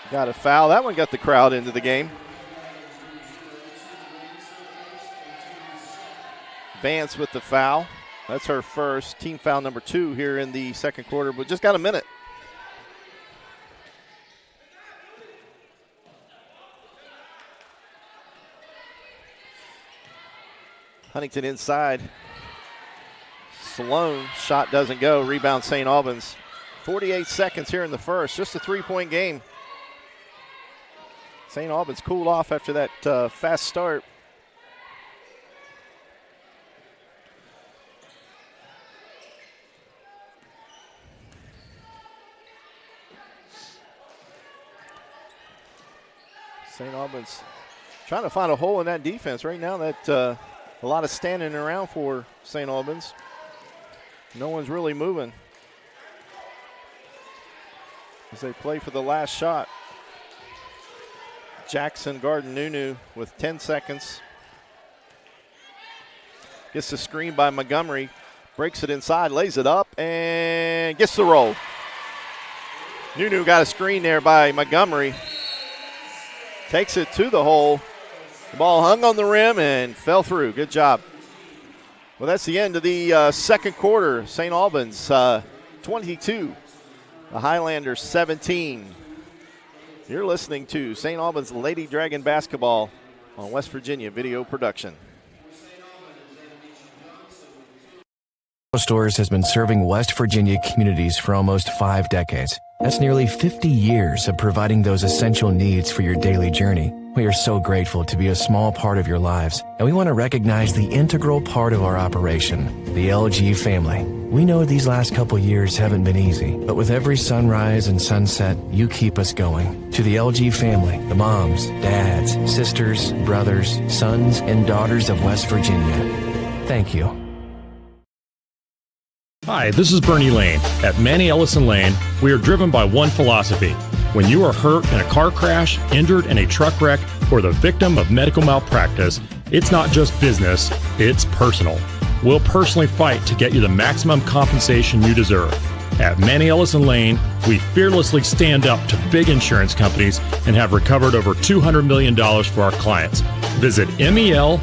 Got a foul. That one got the crowd into the game. Vance with the foul. That's her first, team foul number 2 here in the second quarter, but just got a minute. Huntington inside. Sloan, shot doesn't go. Rebound St. Albans. 48 seconds here in the first. Just a 3-point game. St. Albans cooled off after that fast start. St. Albans trying to find a hole in that defense right now. That a lot of standing around for St. Albans. No one's really moving as they play for the last shot. Jackson Garden Nunu with 10 seconds. Gets the screen by Montgomery. Breaks it inside, lays it up, and gets the roll. Nunu got a screen there by Montgomery. Takes it to the hole. The ball hung on the rim and fell through. Good job. Well, that's the end of the second quarter. St. Albans 22. The Highlanders 17. You're listening to St. Albans Lady Dragon Basketball on West Virginia Video Production. Stores has been serving West Virginia communities for almost 5 decades. That's nearly 50 years of providing those essential needs for your daily journey. We are so grateful to be a small part of your lives, and we want to recognize the integral part of our operation, the LG family. We know these last couple years haven't been easy, but with every sunrise and sunset, you keep us going. To the LG family, the moms, dads, sisters, brothers, sons, and daughters of West Virginia, thank you. Hi, this is Bernie Lane. At Manny Ellison Lane, we are driven by one philosophy. When you are hurt in a car crash, injured in a truck wreck, or the victim of medical malpractice, it's not just business, it's personal. We'll personally fight to get you the maximum compensation you deserve. At Manny Ellison Lane, we fearlessly stand up to big insurance companies and have recovered over $200 million for our clients. Visit mel-law.com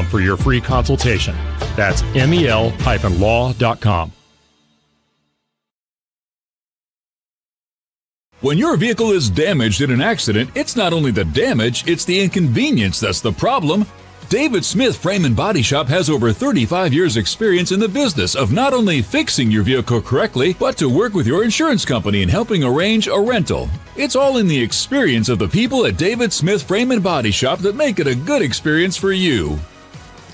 for your free consultation. That's mel-law.com. When your vehicle is damaged in an accident, it's not only the damage, it's the inconvenience that's the problem. David Smith Frame and Body Shop has over 35 years experience in the business of not only fixing your vehicle correctly, but to work with your insurance company in helping arrange a rental. It's all in the experience of the people at David Smith Frame and Body Shop that make it a good experience for you.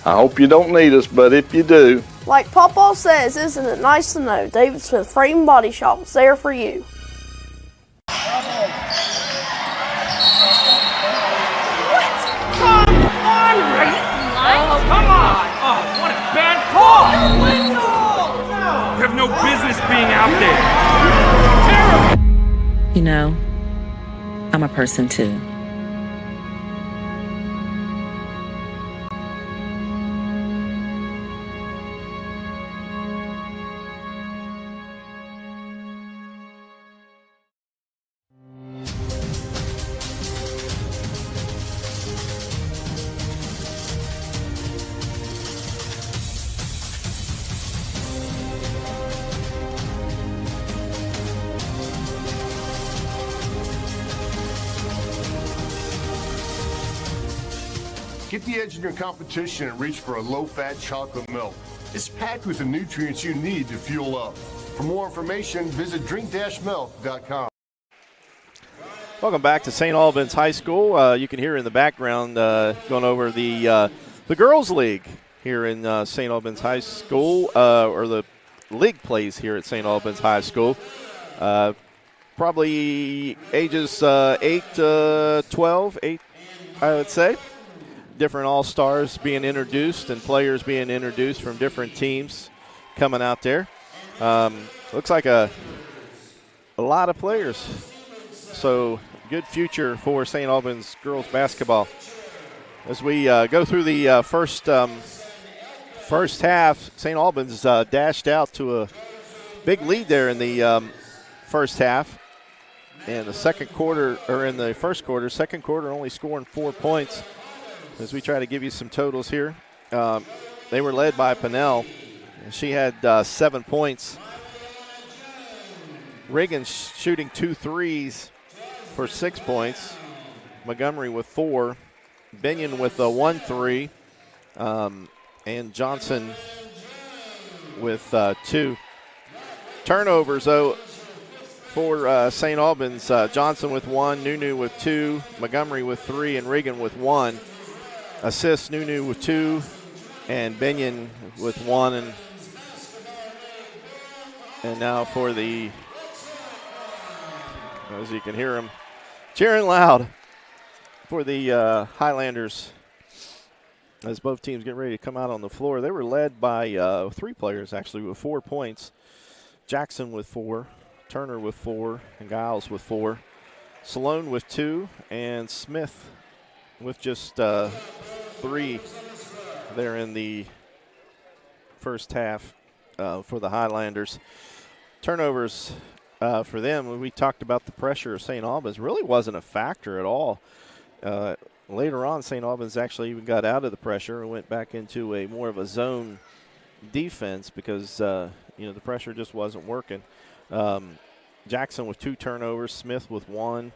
I hope you don't need us, but if you do. Like Papa says, isn't it nice to know David Smith Frame and Body Shop is there for you? Come on! Oh, what a bad call! You have no business being out there. Terrible! You know, I'm a person too. Get the edge in your competition and reach for a low-fat chocolate milk. It's packed with the nutrients you need to fuel up. For more information, visit drink-milk.com. Welcome back to St. Albans High School. You can hear in the background going over the girls' league here in St. Albans High School, or the league plays here at St. Albans High School. Probably ages 8 to 12, I would say. Different all-stars being introduced and players being introduced from different teams coming out there. Looks like a lot of players. So good future for St. Albans girls basketball. As we go through the first half, St. Albans dashed out to a big lead there in the first half. And the second quarter only scoring 4 points. As we try to give you some totals here, they were led by Pinnell. She had 7 points. Reagan shooting 2 threes for 6 points. Montgomery with 4. Binion with a 1-3. And Johnson with 2 turnovers, though, for St. Albans. Johnson with 1, Nunu with 2, Montgomery with 3, and Regan with 1. Assists, Nunu with 2, and Benyon with 1. And now for the, as you can hear him cheering loud for the Highlanders as both teams get ready to come out on the floor. They were led by 3 players, actually, with 4 points. Jackson with 4, Turner with 4, and Giles with 4. Salone with 2, and Smith with just 3 there in the first half for the Highlanders. Turnovers for them, when we talked about the pressure of St. Albans, really wasn't a factor at all. Later on, St. Albans actually even got out of the pressure and went back into a more of a zone defense because the pressure just wasn't working. Jackson with 2 turnovers, Smith with 1,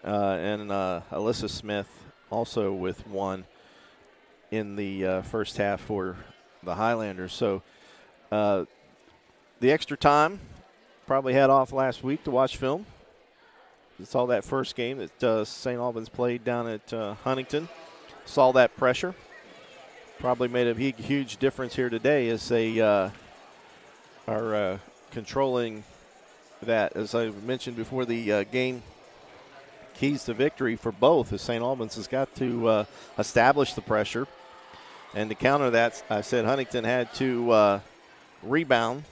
and Alyssa Smith also with 1 in the first half for the Highlanders. So the extra time probably had off last week to watch film. Saw that first game that St. Albans played down at Huntington. Saw that pressure. Probably made a huge difference here today as they are controlling that. As I mentioned before the game, keys to victory for both as St. Albans has got to establish the pressure. And to counter that, I said Huntington had to rebound,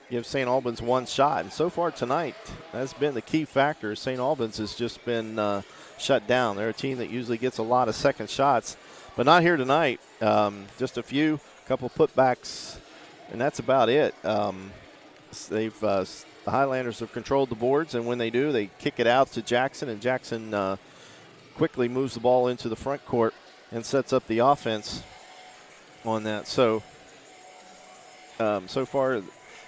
give St. Albans 1 shot. And so far tonight, that's been the key factor. St. Albans has just been shut down. They're a team that usually gets a lot of second shots, but not here tonight. Just a couple putbacks, and that's about it. The Highlanders have controlled the boards, and when they do, they kick it out to Jackson, and Jackson quickly moves the ball into the front court and sets up the offense on that. So, so far,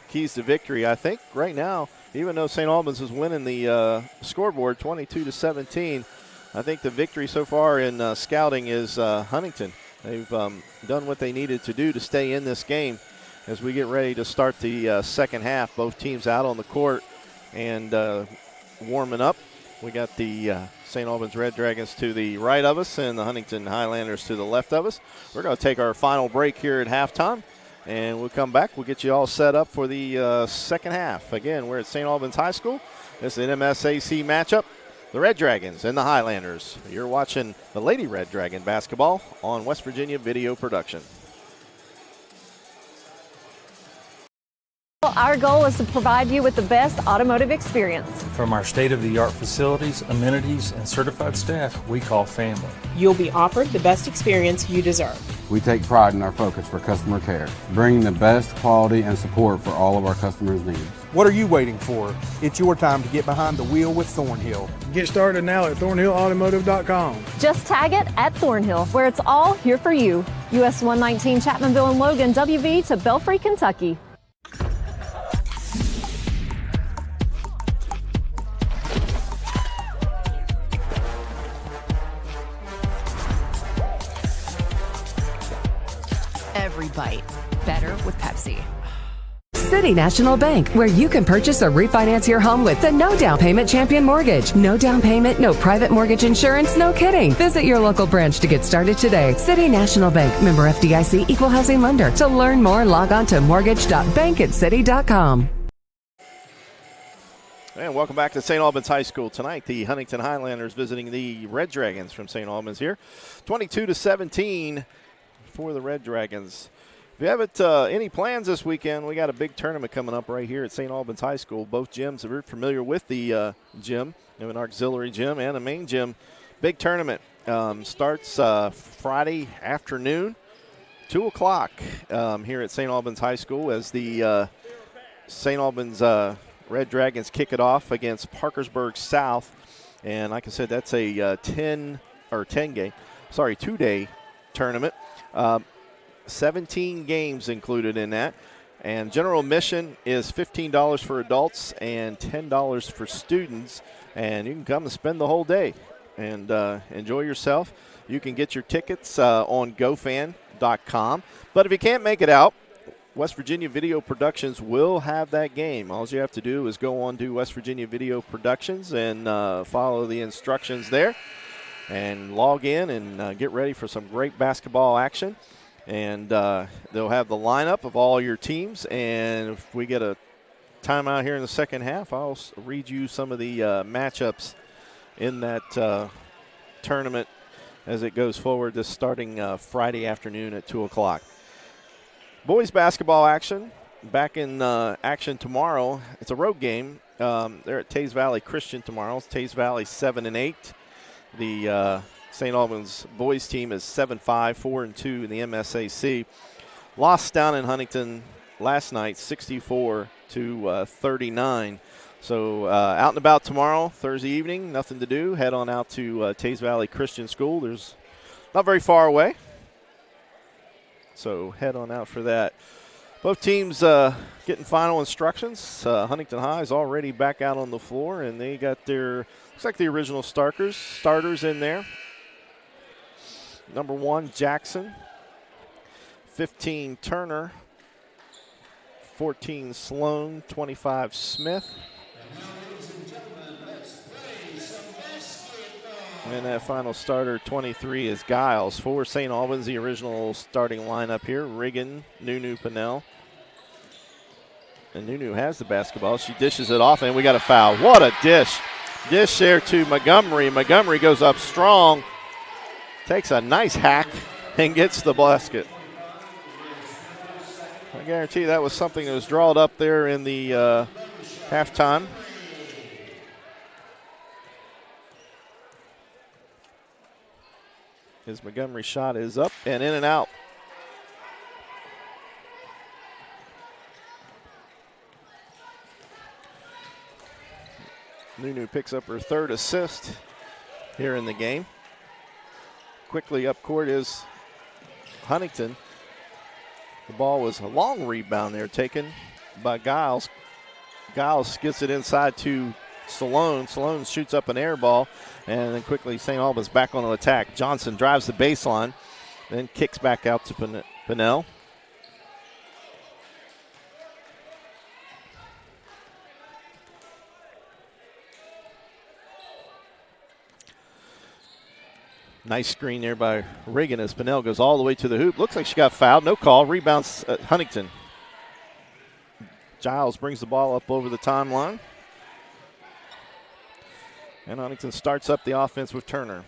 keys to victory, I think right now, even though St. Albans is winning the scoreboard 22-17, I think the victory so far in scouting is Huntington. They've done what they needed to do to stay in this game as we get ready to start the second half. Both teams out on the court and warming up. We got the St. Albans Red Dragons to the right of us and the Huntington Highlanders to the left of us. We're going to take our final break here at halftime. And we'll come back. We'll get you all set up for the second half. Again, we're at St. Albans High School. This is an MSAC matchup. The Red Dragons and the Highlanders. You're watching the Lady Red Dragon basketball on West Virginia Video Production. Our goal is to provide you with the best automotive experience. From our state-of-the-art facilities, amenities, and certified staff we call family. You'll be offered the best experience you deserve. We take pride in our focus for customer care, bringing the best quality and support for all of our customers' needs. What are you waiting for? It's your time to get behind the wheel with Thornhill. Get started now at thornhillautomotive.com. Just tag it at Thornhill, where it's all here for you. US 119 Chapmanville and Logan, WV to Belfry, Kentucky. Every bite better with Pepsi. City National Bank, where you can purchase or refinance your home with the no down payment champion mortgage. No down payment, no private mortgage insurance, no kidding. Visit your local branch to get started today. City National Bank, member FDIC, equal housing lender. To learn more, log on to mortgage.bankatcity.com. And welcome back to St. Albans High School tonight. The Huntington Highlanders visiting the Red Dragons from St. Albans here. 22-17 for the Red Dragons. If you haven't any plans this weekend, we got a big tournament coming up right here at St. Albans High School. Both gyms are very familiar with the gym. We have an auxiliary gym and a main gym. Big tournament starts Friday afternoon, 2 o'clock here at St. Albans High School as the St. Albans Red Dragons kick it off against Parkersburg South. And like I said, that's a 2-day tournament. 17 games included in that. And general admission is $15 for adults and $10 for students. And you can come and spend the whole day and enjoy yourself. You can get your tickets on GoFan.com. But if you can't make it out, West Virginia Video Productions will have that game. All you have to do is go on to West Virginia Video Productions and follow the instructions there and log in and get ready for some great basketball action. And they'll have the lineup of all your teams. And if we get a timeout here in the second half, I'll read you some of the matchups in that tournament as it goes forward this starting Friday afternoon at 2 o'clock. Boys basketball action back in action tomorrow. It's a road game. They're at Tays Valley Christian tomorrow. Tays Valley 7-8. The St. Albans boys team is 7-5, 4-2 in the MSAC. Lost down in Huntington last night, 64-39. So out and about tomorrow, Thursday evening, nothing to do. Head on out to Tays Valley Christian School. There's not very far away. So head on out for that. Both teams getting final instructions. Huntington High is already back out on the floor, and they got their, looks like the original starters in there. Number 1, Jackson. 15, Turner. 14, Sloan. 25, Smith. And that final starter, 23, is Giles. For St. Albans, the original starting lineup here. Riggin, Nunu, Pinnell. And Nunu has the basketball. She dishes it off, and we got a foul. What a dish. Dish there to Montgomery. Montgomery goes up strong, takes a nice hack, and gets the basket. I guarantee that was something that was drawn up there in the halftime. His Montgomery shot is up and in and out. Nunu picks up her third assist here in the game. Quickly up court is Huntington. The ball was a long rebound there taken by Giles. Giles gets it inside to Salone. Salone shoots up an air ball, and then quickly St. Albans back on the attack. Johnson drives the baseline, then kicks back out to Pinnell. Nice screen there by Reagan as Pinnell goes all the way to the hoop. Looks like she got fouled. No call. Rebounds Huntington. Giles brings the ball up over the timeline. And Huntington starts up the offense with Turner.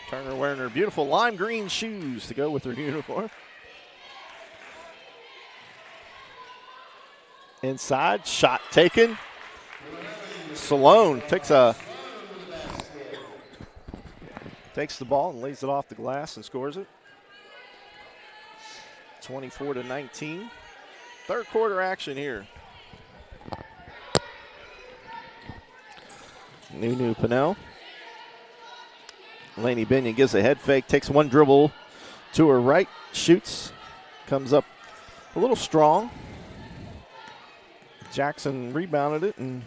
Turner wearing her beautiful lime green shoes to go with her uniform. Inside, shot taken. Salone takes the ball and lays it off the glass and scores it. 24-19. Third quarter action here. Nunu Pinnell. Laney Binion gives a head fake, takes one dribble to her right, shoots, comes up a little strong. Jackson rebounded it, and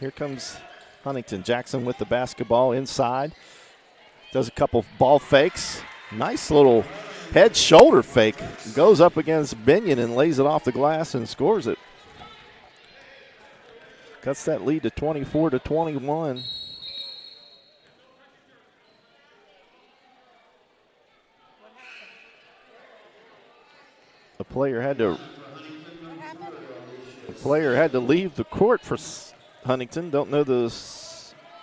here comes Huntington. Jackson with the basketball inside. Does a couple ball fakes. Nice little head-shoulder fake. Goes up against Binion and lays it off the glass and scores it. Cuts that lead to 24-21. The player had to leave the court for Huntington. Don't know the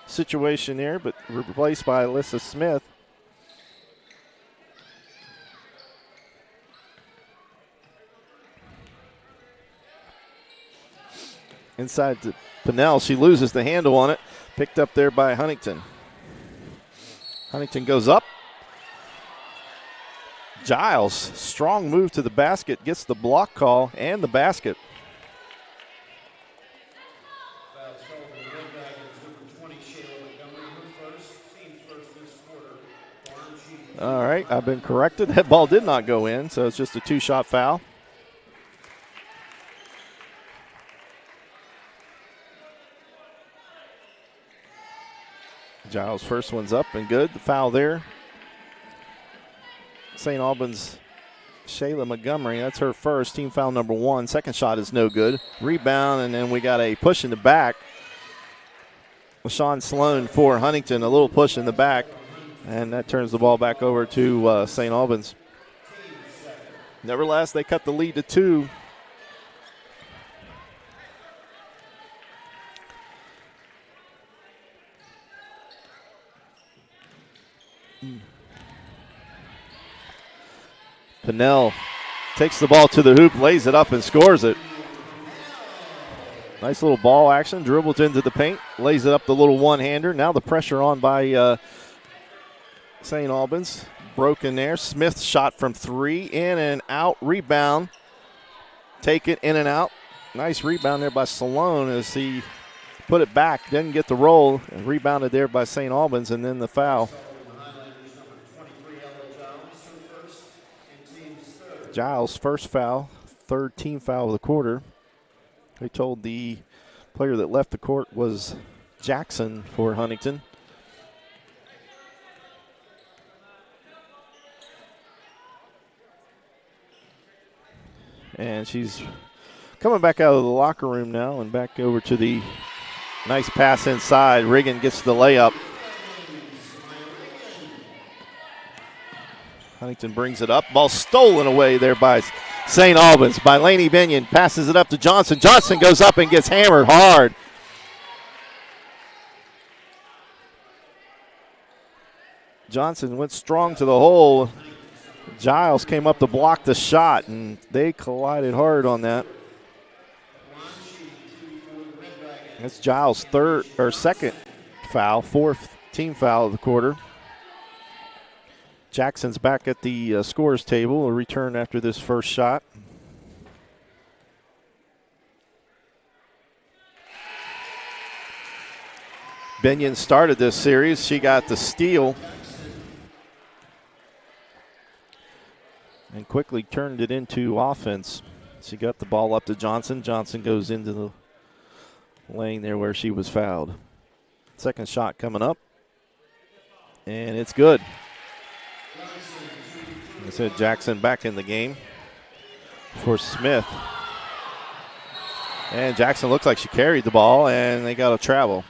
situation there, but replaced by Alyssa Smith. Inside to Pinnell. She loses the handle on it. Picked up there by Huntington. Huntington goes up. Giles, strong move to the basket, gets the block call and the basket. All right, I've been corrected. That ball did not go in, so it's just a two-shot foul. Giles' first one's up and good. The foul there. St. Albans, Shayla Montgomery, that's her first, team foul number 1. Second shot is no good. Rebound, and then we got a push in the back. LaShawn Sloan for Huntington, a little push in the back, and that turns the ball back over to St. Albans. Nevertheless, they cut the lead to 2. Pinnell takes the ball to the hoop, lays it up, and scores it. Nice little ball action, dribbles into the paint, lays it up the little one-hander. Now the pressure on by St. Albans. Broken there. Smith shot from 3, in and out, rebound. Take it in and out. Nice rebound there by Salone as he put it back, didn't get the roll, and rebounded there by St. Albans, and then the foul. Giles' first foul, third team foul of the quarter. We told the player that left the court was Jackson for Huntington. And she's coming back out of the locker room now and back over to the nice pass inside. Riggin gets the layup. Huntington brings it up. Ball stolen away there by St. Albans by Laney Binion. Passes it up to Johnson. Johnson goes up and gets hammered hard. Johnson went strong to the hole. Giles came up to block the shot, and they collided hard on that. That's Giles' second foul, fourth team foul of the quarter. Jackson's back at the scorers table. A return after this first shot. Binion started this series. She got the steal and quickly turned it into offense. She got the ball up to Johnson. Johnson goes into the lane there where she was fouled. Second shot coming up, and it's good. I said Jackson back in the game for Smith. And Jackson looks like she carried the ball, and they got a travel.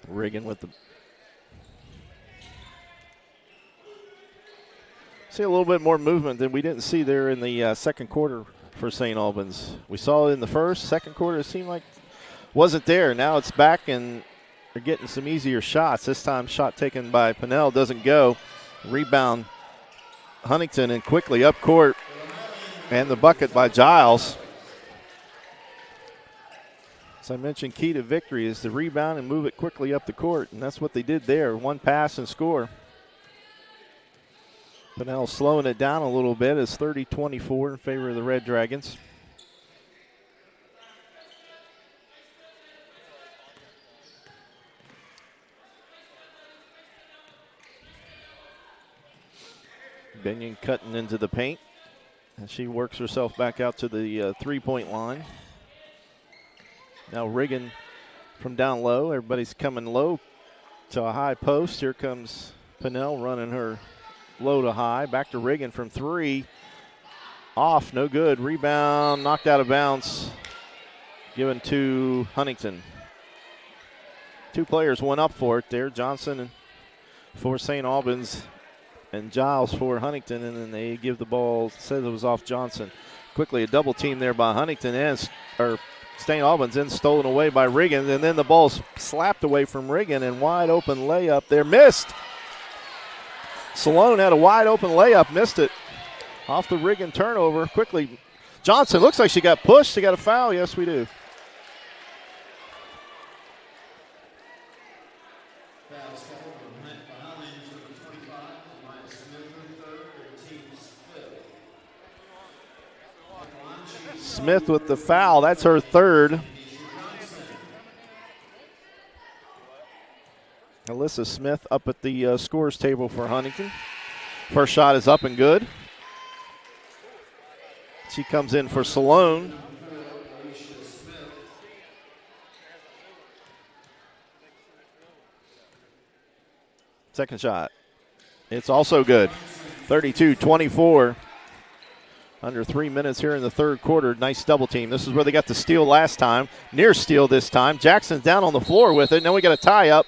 Riggin with the see a little bit more movement than we didn't see there in the second quarter for St. Albans. We saw it in the first, second quarter. It seemed like wasn't there. Now it's back, and they're getting some easier shots. This time, shot taken by Pinnell doesn't go. Rebound Huntington, and quickly up court, and the bucket by Giles. As I mentioned, key to victory is to rebound and move it quickly up the court, and that's what they did there. One pass and score. Pinnell slowing it down a little bit. It's 30-24 in favor of the Red Dragons. Binion cutting into the paint, and she works herself back out to the three-point line. Now Riggin from down low. Everybody's coming low to a high post. Here comes Pinnell running her low to high. Back to Riggin from 3. Off, no good. Rebound, knocked out of bounds. Given to Huntington. Two players went up for it there. Johnson for St. Albans and Giles for Huntington, and then they give the ball, says it was off Johnson. Quickly a double team there by Huntington and St. Albans, then stolen away by Riggin, and then the ball's slapped away from Riggin, and wide open layup there, missed. Salone had a wide open layup, missed it. Off the Riggin turnover, quickly. Johnson, looks like she got pushed. She got a foul. Yes, we do. Smith with the foul. That's her third. Alyssa Smith up at the scores table for Huntington. First shot is up and good. She comes in for Salone. Second shot. It's also good. 32-24. Under 3 minutes here in the third quarter. Nice double team. This is where they got the steal last time. Near steal this time. Jackson's down on the floor with it. Now we got a tie up.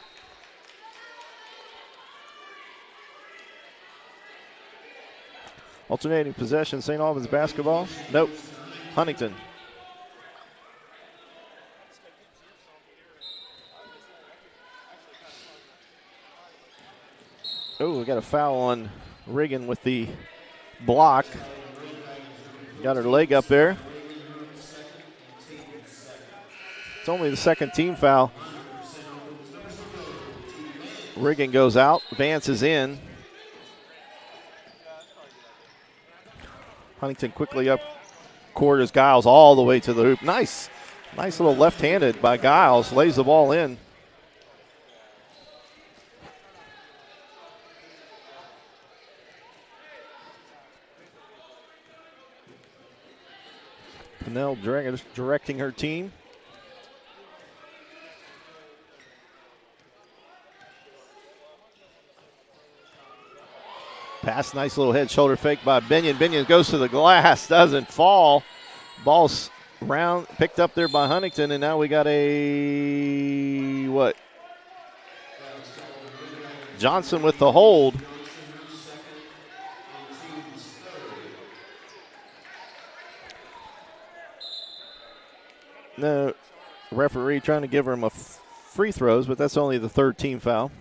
Alternating possession. St. Albans basketball. Nope. Huntington. Oh, we got a foul on Riggin with the block. Got her leg up there. It's only the second team foul. Riggin goes out. Vance is in. Huntington quickly up court as Giles all the way to the hoop. Nice. Nice little left-handed by Giles. Lays the ball in. Pinnell directing her team. Pass, nice little head shoulder fake by Binion. Binion goes to the glass, doesn't fall. Ball's round, picked up there by Huntington, and now we got a, what? Johnson with the hold. No, referee trying to give him a free throws, but that's only the third team foul.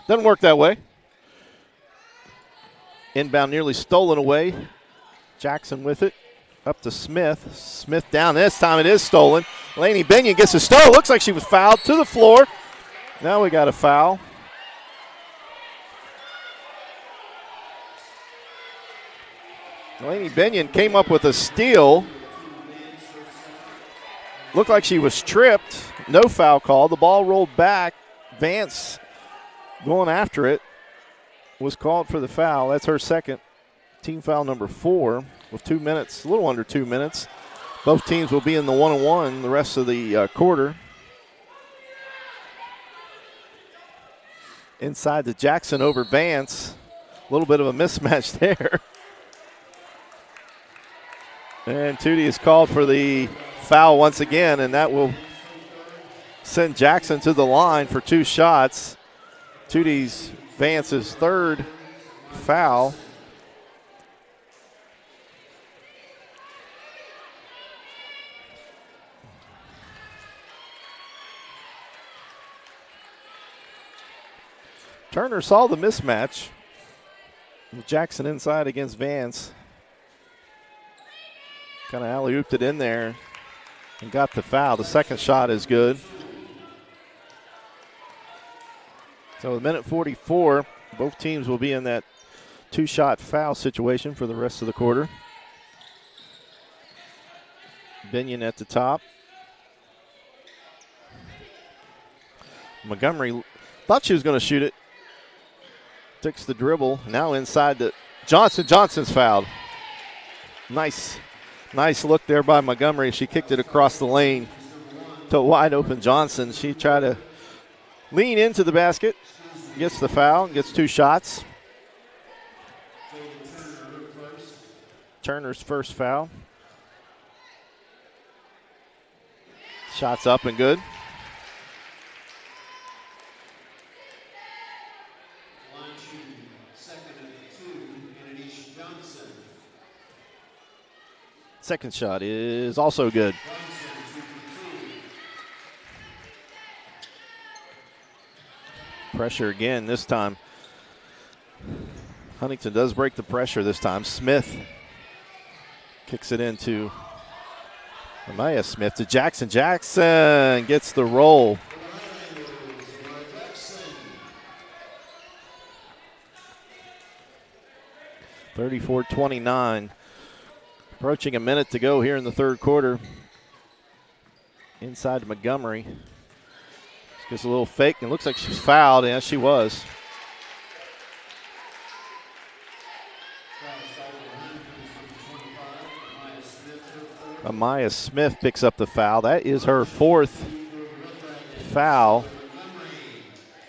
Doesn't work that way. Inbound nearly stolen away. Jackson with it. Up to Smith. Smith down. This time it is stolen. Lainey Binion gets a stole. Looks like she was fouled to the floor. Now we got a foul. Lainey Binion came up with a steal. Looked like she was tripped. No foul call. The ball rolled back. Vance going after it was called for the foul. That's her second. Team foul number 4 with 2 minutes, a little under 2 minutes. Both teams will be in the 1-on-1 the rest of the quarter. Inside to Jackson over Vance. A little bit of a mismatch there. And Tootie is called for the foul once again, and that will send Jackson to the line for 2 shots. Tootie's Vance's third foul. Turner saw the mismatch. Jackson inside against Vance. Kind of alley-ooped it in there and got the foul. The second shot is good. So with minute 44, both teams will be in that 2-shot foul situation for the rest of the quarter. Binion at the top. Montgomery thought she was going to shoot it. Takes the dribble. Now inside to Johnson. Johnson's fouled. Nice look there by Montgomery. She kicked it across the lane to wide open Johnson. She tried to lean into the basket. Gets the foul, gets 2 shots. Turner's first foul. Shots up and good. Second shot is also good. Pressure again this time. Huntington does break the pressure this time. Smith kicks it into Amaya Smith to Jackson. Jackson gets the roll. (34-29). Approaching a minute to go here in the third quarter. Inside to Montgomery. Just a little fake, and looks like she's fouled. Yeah, she was. Amaya Smith picks up the foul. That is her 4th foul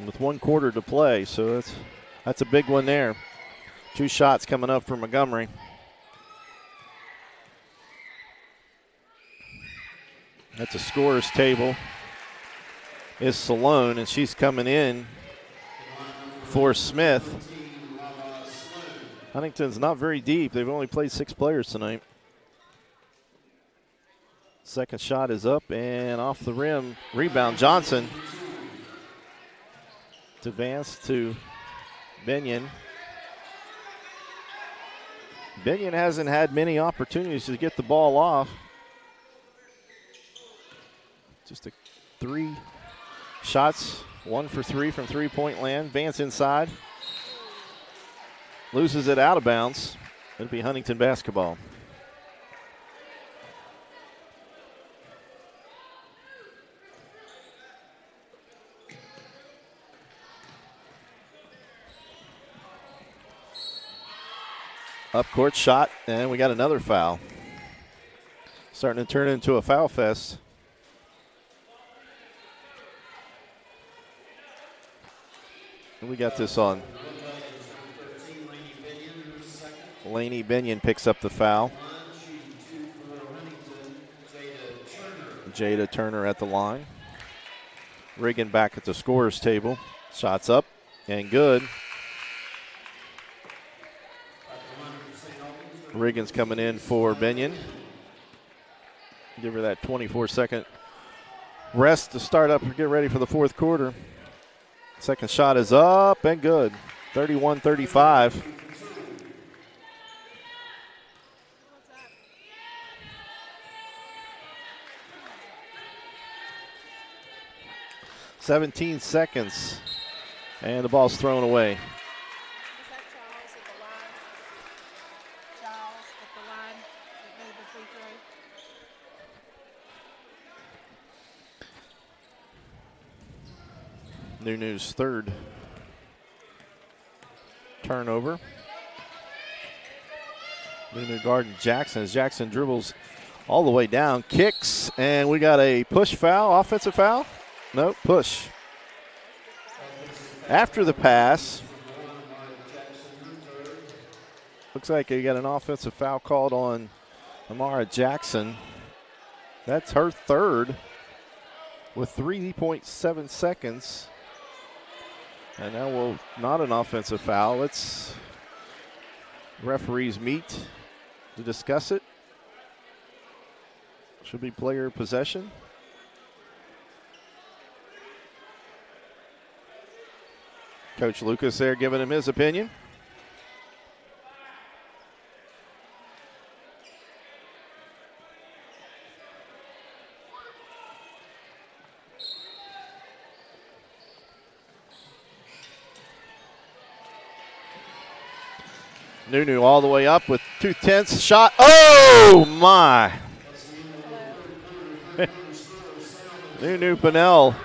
with 1 quarter to play. So that's a big one there. 2 shots coming up for Montgomery. At the scorer's table is Salone, and she's coming in for Smith. Huntington's not very deep. They've only played 6 players tonight. Second shot is up and off the rim. Rebound, Johnson. To Vance to Binion. Binion hasn't had many opportunities to get the ball off. Just 3 shots, 1 for 3 from three-point land. Vance inside. Loses it out of bounds. It'll be Huntington basketball. Up court shot, and we got another foul. Starting to turn into a foul fest. And we got this on. Lainey Binion picks up the foul. Jada Turner at the line. Reagan back at the scorer's table. Shots up and good. Reagan's coming in for Binion. Give her that 24-second rest to start up and get ready for the 4th quarter. Second shot is up and good. 31-35. "17 seconds, and the ball's thrown away." Nunu's 3rd turnover. Nunu guarding Jackson as Jackson dribbles all the way down, kicks, and we got a push foul, offensive foul? No, push. After the pass, looks like you got an offensive foul called on Amara Jackson. That's her 3rd with 3.7 seconds. And now we'll not an offensive foul. Let's referees meet to discuss it. Should be player possession. Coach Lucas there giving him his opinion. Nunu all the way up with 2/10 shot. Oh, my. Nunu Pinnell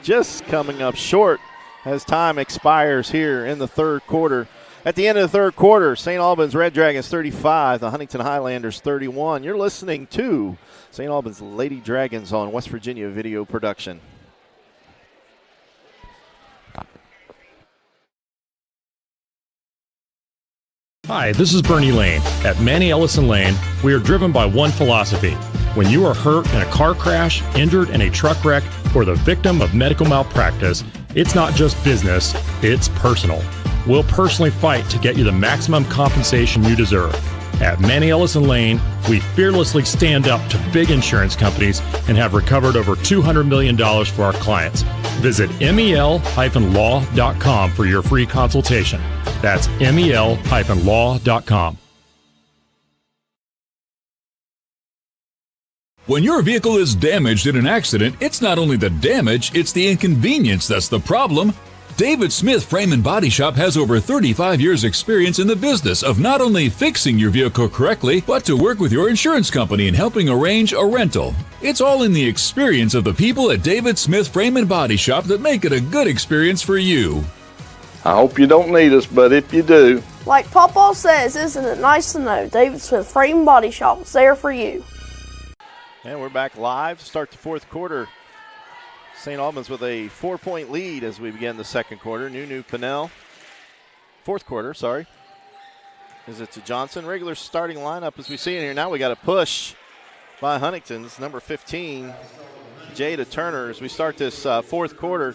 just coming up short as time expires here in the 3rd quarter. At the end of the 3rd quarter, St. Albans Red Dragons 35, the Huntington Highlanders 31. You're listening to St. Albans Lady Dragons on West Virginia Video Production. Hi, this is Bernie Lane. At Manny Ellison Lane, we are driven by one philosophy. When you are hurt in a car crash, injured in a truck wreck, or the victim of medical malpractice, it's not just business, it's personal. We'll personally fight to get you the maximum compensation you deserve. At Manny Ellison Lane, we fearlessly stand up to big insurance companies and have recovered over $200 million for our clients. Visit mel-law.com for your free consultation. That's mel-law.com. When your vehicle is damaged in an accident, it's not only the damage, it's the inconvenience that's the problem. David Smith Frame and Body Shop has over 35 years experience in the business of not only fixing your vehicle correctly, but to work with your insurance company in helping arrange a rental. It's all in the experience of the people at David Smith Frame and Body Shop that make it a good experience for you. I hope you don't need us, but if you do. Like Papa says, isn't it nice to know David Smith Frame and Body Shop is there for you? And we're back live. Start the fourth quarter. St. Albans with a 4-point lead as we begin the second quarter. Nunu Pinnell. Fourth quarter, sorry. Is it to Johnson? Regular starting lineup as we see in here. Now we got a push by Huntington's number 15, Jada Turner, as we start this fourth quarter.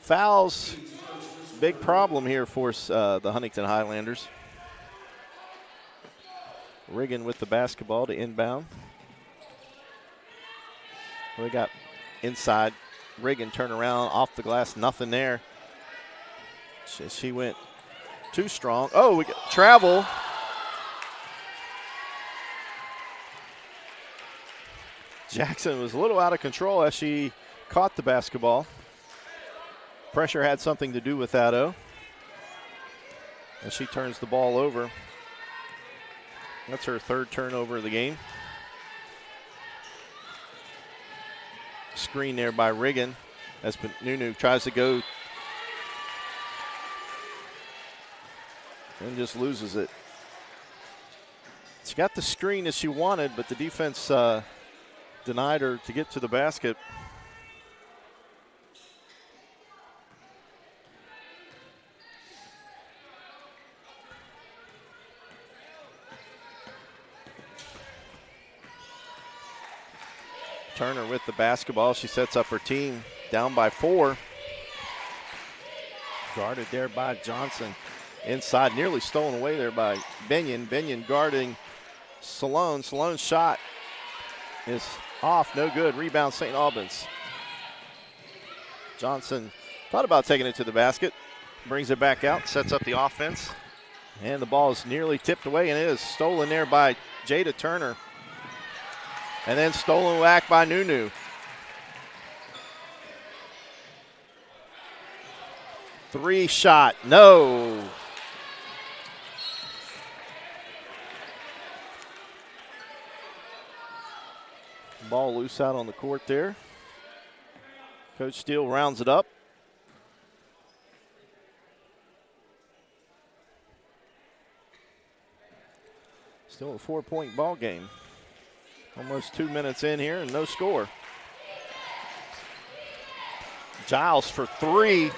Fouls, big problem here for the Huntington Highlanders. Riggin with the basketball to inbound. We got inside. Riggin turn around off the glass, nothing there. She went too strong. Oh, we got travel. Jackson was a little out of control as she caught the basketball. Pressure had something to do with that, as she turns the ball over. That's her third turnover of the game. Screen there by Riggin as Nunu tries to go and just loses it. She got the screen as she wanted, but the defense denied her to get to the basket. Turner with the basketball. She sets up her team down by 4. Guarded there by Johnson. Inside, nearly stolen away there by Binion. Binion guarding Salone. Salone's shot is off, no good. Rebound, St. Albans. Johnson thought about taking it to the basket. Brings it back out, sets up the offense. And the ball is nearly tipped away, and it is stolen there by Jada Turner. And then stolen back by Nunu. Three shot, no. Ball loose out on the court there. Coach Steele rounds it up. Still a 4-point ball game. Almost 2 minutes in here and no score. Giles for 3.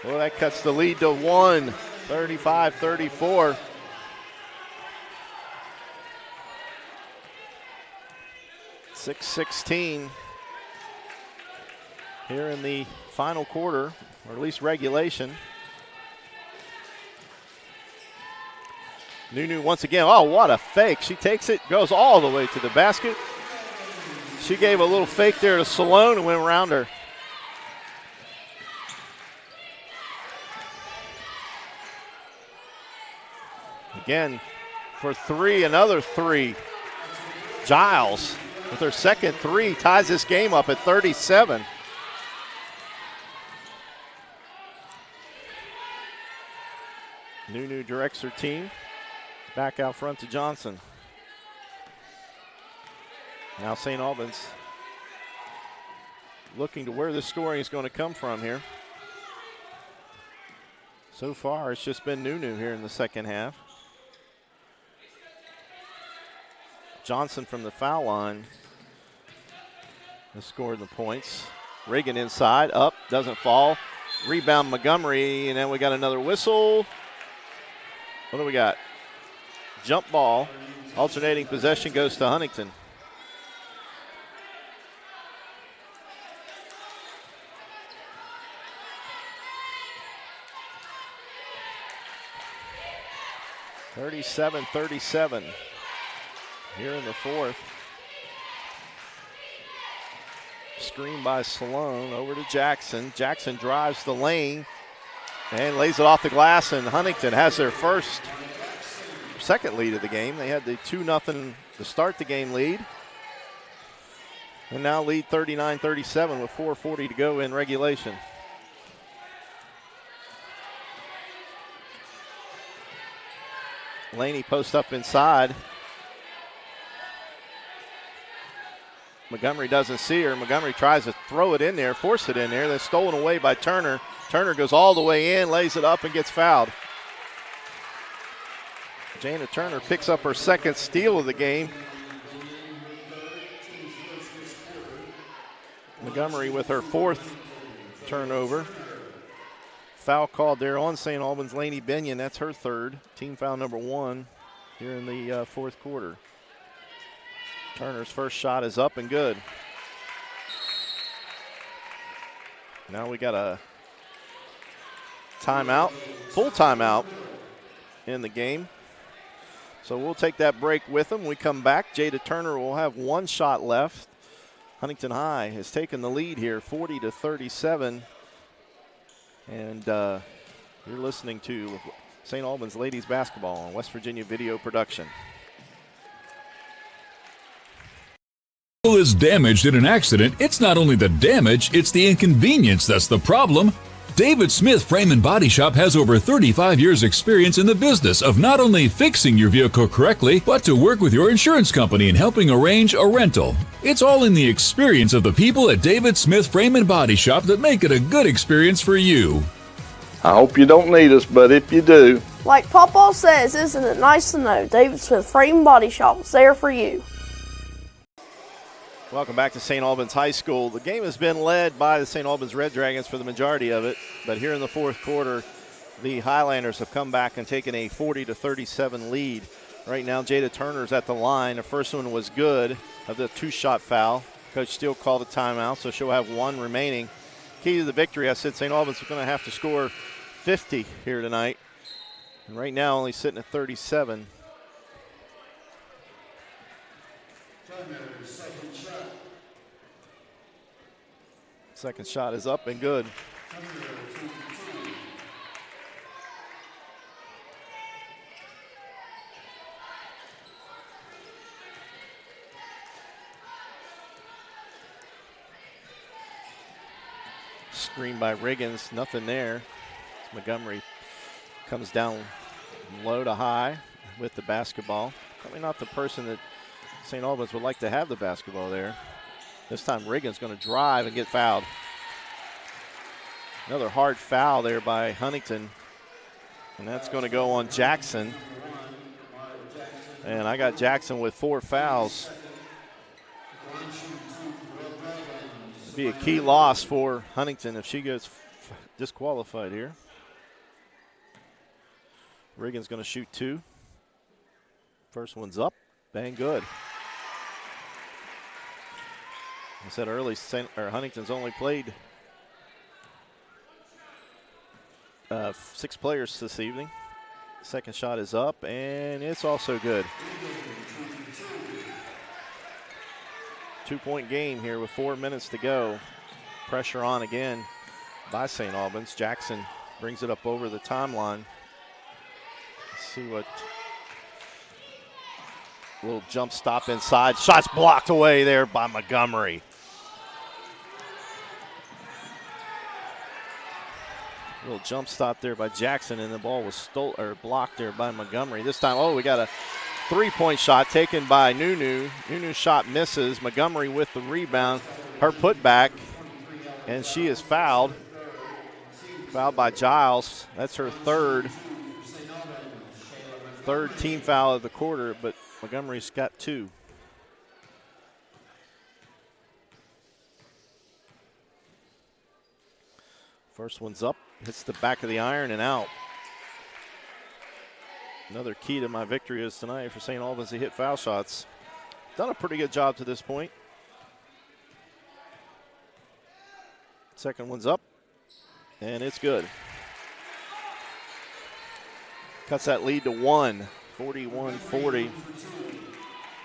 Well, that cuts the lead to 1, 35-34. .616 here in the final quarter, or at least regulation. Nunu once again, oh, what a fake. She takes it, goes all the way to the basket. She gave a little fake there to Salone and went around her. Again, for 3, another 3. Giles with her second 3 ties this game up at 37. Nunu directs her team. Back out front to Johnson. Now St. Albans looking to where the scoring is going to come from here. So far, it's just been Nunu here in the second half. Johnson from the foul line has scored the points. Reagan inside, up, doesn't fall. Rebound Montgomery, and then we got another whistle. What do we got? Jump ball. Alternating possession goes to Huntington. (37-37) here in the fourth. Screen by Salone over to Jackson. Jackson drives the lane and lays it off the glass, and Huntington has their second lead of the game. They had the 2-0 to start the game lead. And now lead 39-37 with 4:40 to go in regulation. Laney posts up inside. Montgomery doesn't see her. Montgomery tries to throw it in there, force it in there. Then stolen away by Turner. Turner goes all the way in, lays it up, and gets fouled. Jana Turner picks up her second steal of the game. Montgomery with her fourth turnover. Foul called there on St. Albans. Laney Binion, that's her third. Team foul number 1 here in the fourth quarter. Turner's first shot is up and good. Now we got a timeout, full timeout in the game. So we'll take that break with them. We come back. Jada Turner will have one shot left. Huntington High has taken the lead here, 40-37. And you're listening to St. Albans Ladies Basketball on West Virginia Video Production. Is damaged in an accident, it's not only the damage, it's the inconvenience that's the problem. David Smith Frame and Body Shop has over 35 years experience in the business of not only fixing your vehicle correctly, but to work with your insurance company in helping arrange a rental. It's all in the experience of the people at David Smith Frame and Body Shop that make it a good experience for you. I hope you don't need us, but if you do. Like Papa says, isn't it nice to know David Smith Frame Body Shop is there for you? Welcome back to St. Albans High School. The game has been led by the St. Albans Red Dragons for the majority of it, but here in the fourth quarter, the Highlanders have come back and taken a 40-37 lead. Right now, Jada Turner's at the line. The first one was good of the two-shot foul. Coach Steele called a timeout, so she'll have one remaining. Key to the victory, I said St. Albans is going to have to score 50 here tonight. And right now, only sitting at 37. Second shot is up and good. Screen by Riggins, nothing there. Montgomery comes down low to high with the basketball. Probably not the person that St. Albans would like to have the basketball there. This time Riggins going to drive and get fouled. Another hard foul there by Huntington. And that's going to go on Jackson. And I got Jackson with 4 fouls. It'd be a key loss for Huntington if she gets disqualified here. Riggins going to shoot 2. First one's up. Bang, good. I said early, Huntington's only played 6 players this evening. Second shot is up, and it's also good. 2-point game here with 4 minutes to go. Pressure on again by St. Albans. Jackson brings it up over the timeline. Let's see what. Little jump stop inside. Shots blocked away there by Montgomery. Little jump stop there by Jackson, and the ball was blocked there by Montgomery. This time, we got a 3-point shot taken by Nunu. Nunu's shot misses. Montgomery with the rebound. Her putback, and she is fouled. Fouled by Giles. That's her third team foul of the quarter, but Montgomery's got 2. First one's up, hits the back of the iron and out. Another key to my victory is tonight for St. Albans to hit foul shots. Done a pretty good job to this point. Second one's up, and it's good. Cuts that lead to 1, 41-40.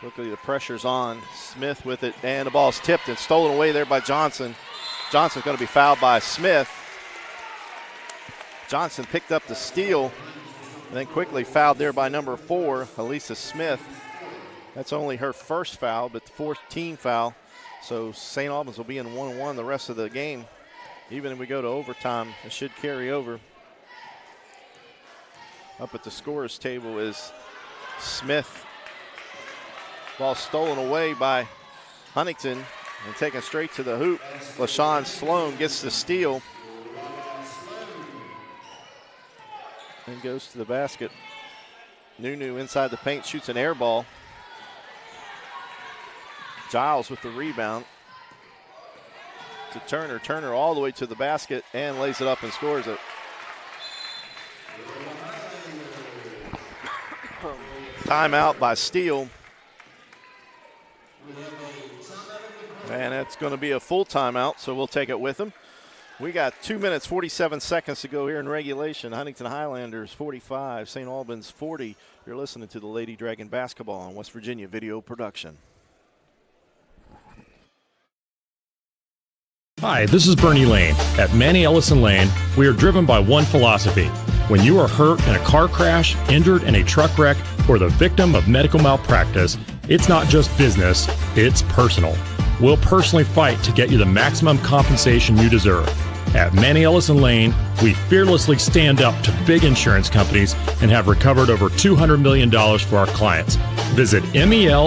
Quickly the pressure's on. Smith with it, and the ball's tipped and stolen away there by Johnson. Johnson's going to be fouled by Smith. Johnson picked up the steal and then quickly fouled there by number 4, Elisa Smith. That's only her first foul, but the 4th team foul. So St. Albans will be in 1-1 the rest of the game. Even if we go to overtime, it should carry over. Up at the scorer's table is Smith. Ball stolen away by Huntington. And taken straight to the hoop. LaShawn Sloan gets the steal. And goes to the basket. Nunu inside the paint, shoots an air ball. Giles with the rebound. To Turner. Turner all the way to the basket and lays it up and scores it. Timeout by Steele. And it's going to be a full timeout, so we'll take it with him. We got 2 minutes, 47 seconds to go here in regulation. Huntington Highlanders 45, St. Albans 40. You're listening to the Lady Dragon Basketball on West Virginia Video Production. Hi, this is Bernie Lane. At Manny Ellison Lane, we are driven by one philosophy. When you are hurt in a car crash, injured in a truck wreck, or the victim of medical malpractice, it's not just business, it's personal. We'll personally fight to get you the maximum compensation you deserve. At Manny Ellison Lane, we fearlessly stand up to big insurance companies and have recovered over $200 million for our clients. Visit mel-law.com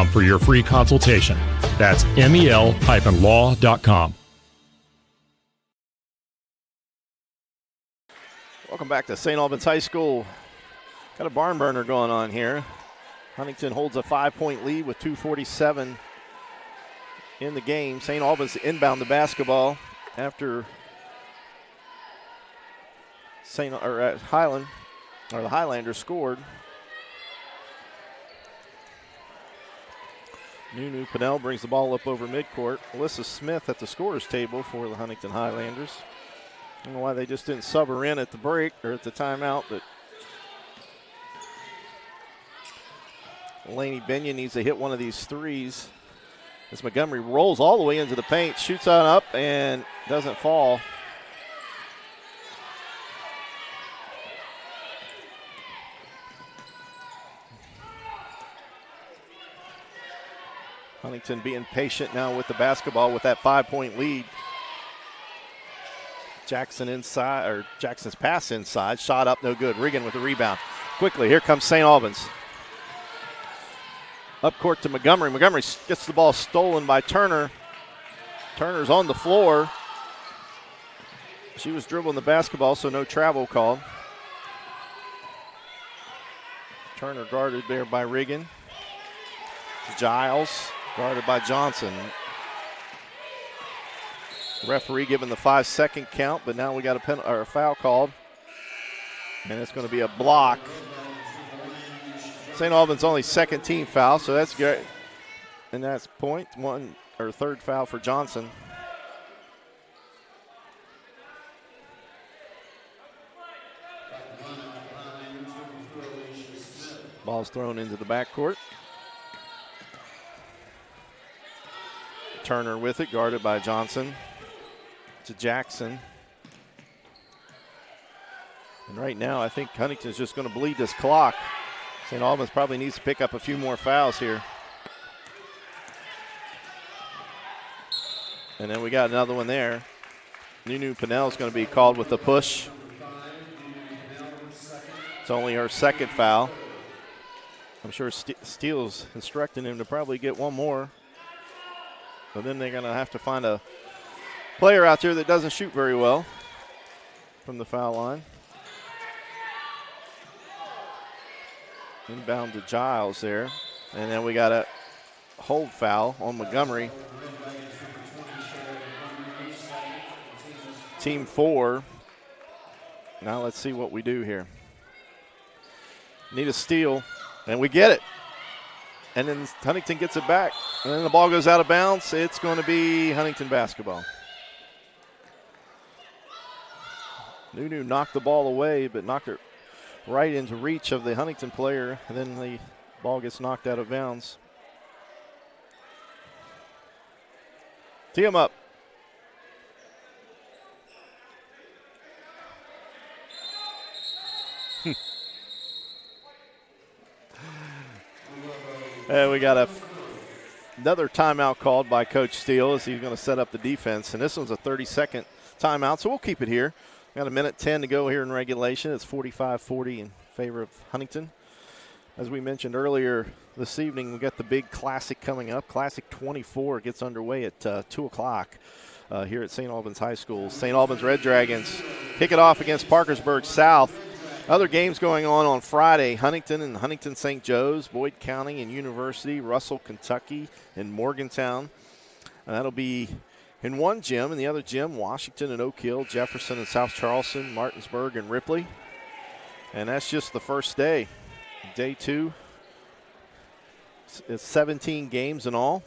for your free consultation. That's mel-law.com. Welcome back to St. Albans High School. Got a barn burner going on here. Huntington holds a 5-point lead with 2:47 in the game. St. Albans inbound the basketball after the Highlanders scored. Nunu Pinnell brings the ball up over midcourt. Alyssa Smith at the scorer's table for the Huntington Highlanders. I don't know why they just didn't sub her in at the break or at the timeout, but Lainey Binion needs to hit one of these threes. As Montgomery rolls all the way into the paint, shoots on up and doesn't fall. Huntington being patient now with the basketball with that 5-point lead. Jackson's pass inside, shot up, no good. Regan with the rebound. Quickly, here comes St. Albans. Up court to Montgomery. Montgomery gets the ball stolen by Turner. Turner's on the floor. She was dribbling the basketball, so no travel called. Turner guarded there by Regan. Giles guarded by Johnson. Referee giving the 5-second count, but now we got a foul called. And it's going to be a block. St. Albans only second team foul, so that's good. And that's third foul for Johnson. Ball's thrown into the backcourt. Turner with it, guarded by Johnson. To Jackson. And right now, I think Huntington's just going to bleed this clock. St. Albans probably needs to pick up a few more fouls here. And then we got another one there. Nunu Pinnell is going to be called with the push. It's only her second foul. I'm sure Steele's instructing him to probably get one more. But then they're going to have to find a player out there that doesn't shoot very well from the foul line. Inbound to Giles there. And then we got a hold foul on Montgomery. Team 4. Now let's see what we do here. Need a steal, and we get it. And then Huntington gets it back. And then the ball goes out of bounds. It's going to be Huntington basketball. Nunu knocked the ball away, but knocked it right into reach of the Huntington player, and then the ball gets knocked out of bounds. Tee him up. And we got another timeout called by Coach Steele as he's going to set up the defense. And this one's a 30-second timeout, so we'll keep it here. Got a minute 10 to go here in regulation. It's 45-40 in favor of Huntington. As we mentioned earlier this evening, we got the big Classic coming up. Classic 24 gets underway at 2 o'clock here at St. Albans High School. St. Albans Red Dragons kick it off against Parkersburg South. Other games going on Friday, Huntington and Huntington St. Joe's, Boyd County and University, Russell, Kentucky, and Morgantown. And that'll be in one gym. In the other gym, Washington and Oak Hill, Jefferson and South Charleston, Martinsburg and Ripley. And that's just the first day. Day 2, it's 17 games in all.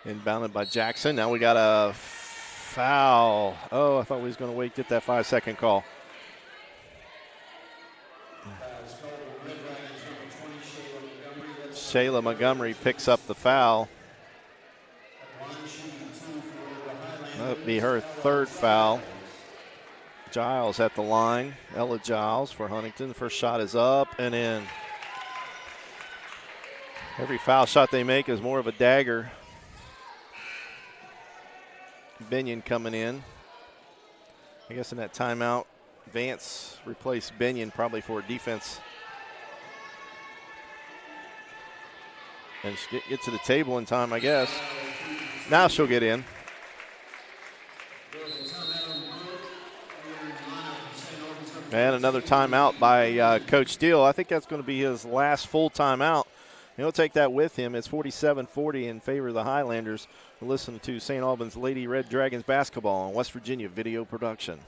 Inbounded by Jackson. Now we got a foul. Oh, I thought we was going to wait, get that 5-second call. Shayla Montgomery picks up the foul. That'll be her third foul. Giles at the line. Ella Giles for Huntington. The first shot is up and in. Every foul shot they make is more of a dagger. Binion coming in. I guess in that timeout, Vance replaced Binion probably for defense. And she get to the table in time, I guess. Now she'll get in. And another timeout by Coach Steele. I think that's going to be his last full timeout. He'll take that with him. It's 47-40 in favor of the Highlanders. We'll listen to St. Albans Lady Red Dragons basketball on West Virginia Video Production.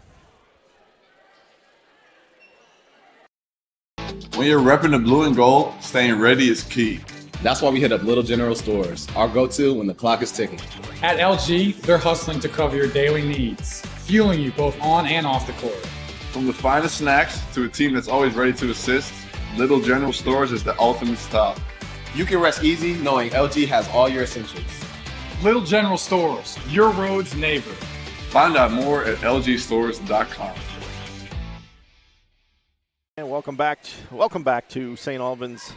When you're repping the blue and gold, staying ready is key. That's why we hit up Little General Stores, our go-to when the clock is ticking. At LG, they're hustling to cover your daily needs, fueling you both on and off the court. From the finest snacks to a team that's always ready to assist, Little General Stores is the ultimate stop. You can rest easy knowing LG has all your essentials. Little General Stores, your road's neighbor. Find out more at lgstores.com. And welcome back to St. Albans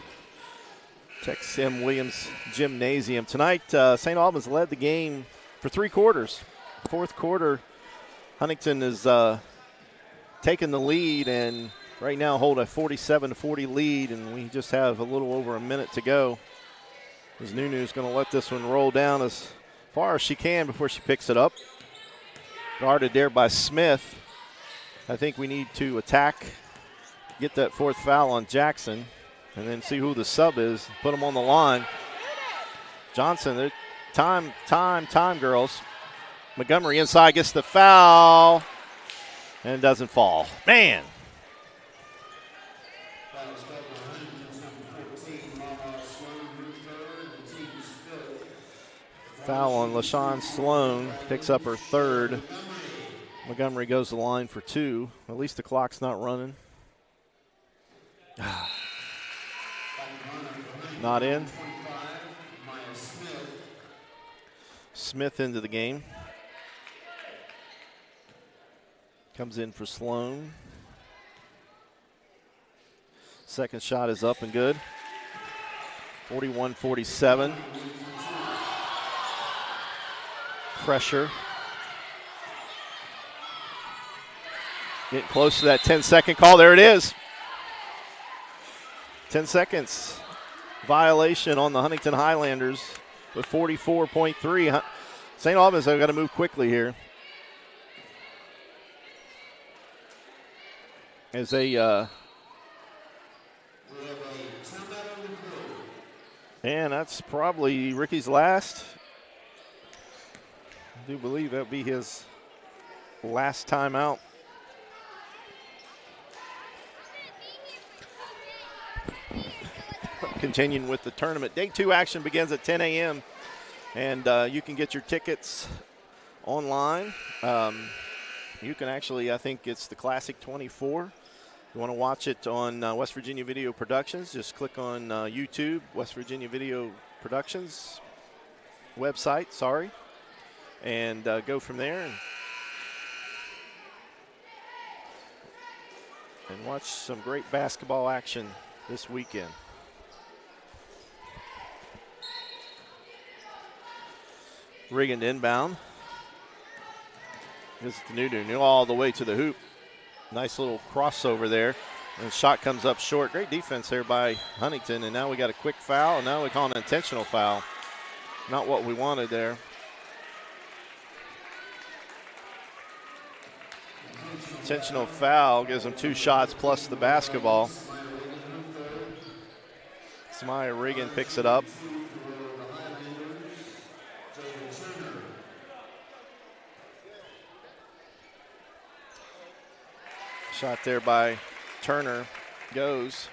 Tex M. Williams Gymnasium. Tonight, St. Albans led the game for 3 quarters. Fourth quarter, Huntington is taking the lead and right now hold a 47-40 lead, and we just have a little over a minute to go. As Nunu's going to let this one roll down as far as she can before she picks it up. Guarded there by Smith. I think we need to attack, get that 4th foul on Jackson, and then see who the sub is, put them on the line. Johnson, time, girls. Montgomery inside gets the foul and doesn't fall. Man. Foul on LaShawn Sloan, picks up her 3rd. Montgomery goes to the line for 2. At least the clock's not running. Not in. Smith into the game. Comes in for Sloan. Second shot is up and good. 41-47. Pressure. Getting close to that 10-second call. There it is. 10 seconds. Violation on the Huntington Highlanders with 44.3. St. Albans have got to move quickly here. As they and that's probably Ricky's last. I do believe that would be his last timeout. Continuing with the tournament. Day 2 action begins at 10 a.m. And you can get your tickets online. You can actually, I think it's the Classic 24. You want to watch it on West Virginia Video Productions, just click on YouTube, West Virginia Video Productions website, and go from there and watch some great basketball action this weekend. Regan inbound. This is New all the way to the hoop. Nice little crossover there. And the shot comes up short. Great defense there by Huntington. And now we got a quick foul. And now we call an intentional foul. Not what we wanted there. Intentional foul gives them 2 shots plus the basketball. Samaya Regan picks it up. Shot there by Turner goes.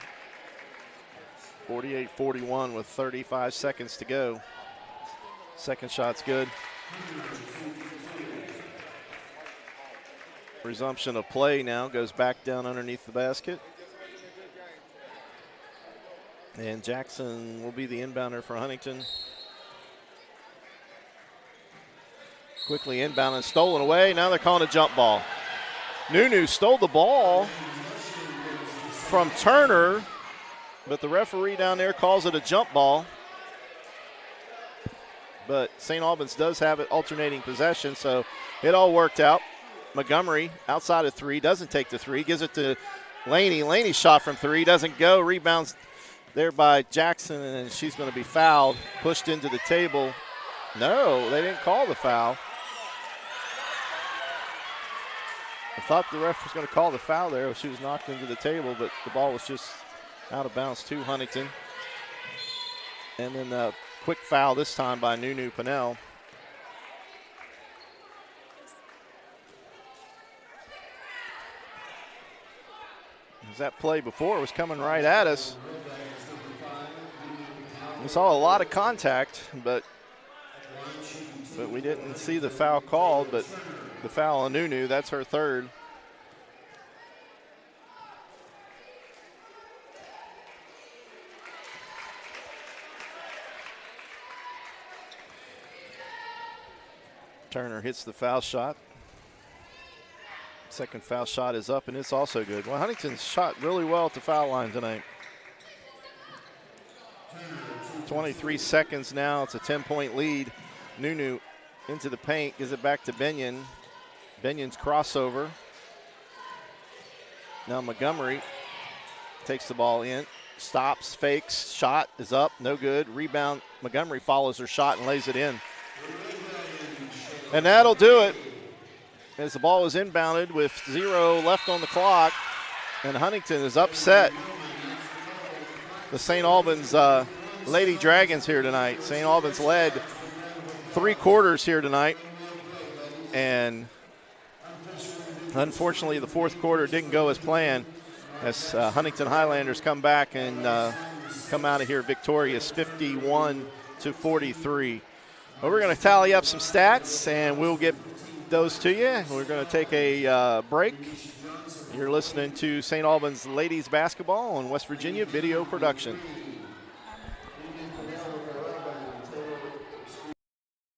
48-41 with 35 seconds to go. Second shot's good. Resumption of play now, goes back down underneath the basket. And Jackson will be the inbounder for Huntington. Quickly inbound and stolen away. Now they're calling a jump ball. Nunu stole the ball from Turner, but the referee down there calls it a jump ball. But St. Albans does have it alternating possession, so it all worked out. Montgomery outside of 3, doesn't take the 3, gives it to Laney. Laney's shot from 3, doesn't go, rebounds there by Jackson, and she's going to be fouled, pushed into the table. No, they didn't call the foul. I thought the ref was going to call the foul there. She was knocked into the table, but the ball was just out of bounds to Huntington. And then a quick foul this time by Nunu Pinnell. As that play before was coming right at us. We saw a lot of contact, but we didn't see the foul called, but the foul on Nunu, that's her 3rd. Turner hits the foul shot. Second foul shot is up, and it's also good. Well, Huntington's shot really well at the foul line tonight. 23 seconds now. It's a 10-point lead. Nunu into the paint, gives it back to Benyon. Benyon's crossover. Now Montgomery takes the ball in, stops, fakes, shot is up, no good. Rebound, Montgomery follows her shot and lays it in. And that'll do it. As the ball is inbounded with 0 left on the clock, and Huntington is upset. The St. Albans Lady Dragons here tonight. St. Albans led 3 quarters here tonight, and unfortunately the 4th quarter didn't go as planned, as Huntington Highlanders come back and come out of here victorious 51-43. Well, we're going to tally up some stats, and we'll get those to you. We're going to take a break. You're listening to St. Albans Ladies Basketball on West Virginia Video Production.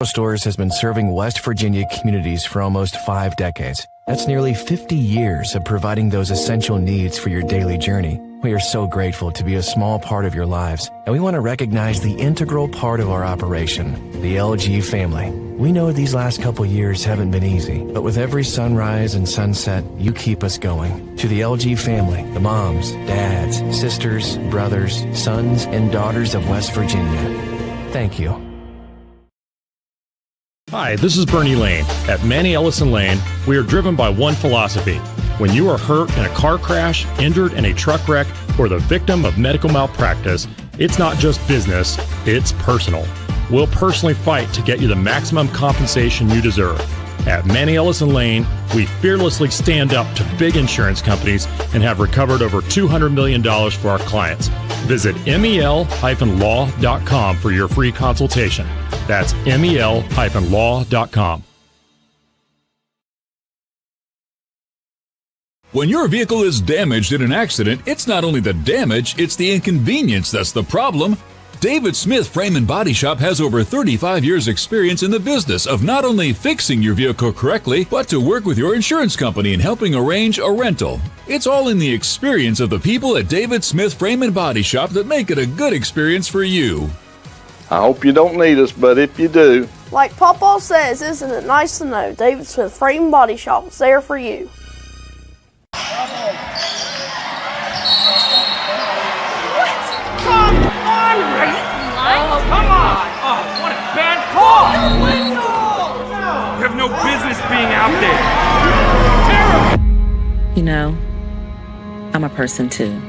Stores has been serving West Virginia communities for almost 5 decades. That's nearly 50 years of providing those essential needs for your daily journey. We are so grateful to be a small part of your lives, and we want to recognize the integral part of our operation, the LG family. We know these last couple years haven't been easy, but with every sunrise and sunset, you keep us going. To the LG family, the moms, dads, sisters, brothers, sons, and daughters of West Virginia, thank you. Hi, this is Bernie Lane. At Manny Ellison Lane, we are driven by one philosophy. When you are hurt in a car crash, injured in a truck wreck, or the victim of medical malpractice, it's not just business, it's personal. We'll personally fight to get you the maximum compensation you deserve. At Manny Ellison Lane, we fearlessly stand up to big insurance companies and have recovered over $200 million for our clients. Visit mel-law.com for your free consultation. That's mel-law.com. When your vehicle is damaged in an accident, it's not only the damage, it's the inconvenience that's the problem. David Smith Frame and Body Shop has over 35 years experience in the business of not only fixing your vehicle correctly, but to work with your insurance company in helping arrange a rental. It's all in the experience of the people at David Smith Frame and Body Shop that make it a good experience for you. I hope you don't need us, but if you do. Like Papa says, isn't it nice to know David Smith Frame Body Shop is there for you? Come on, Wraith! Oh, come on! Oh, what a bad call! You have no business being out there. Terrible! You know, I'm a person too.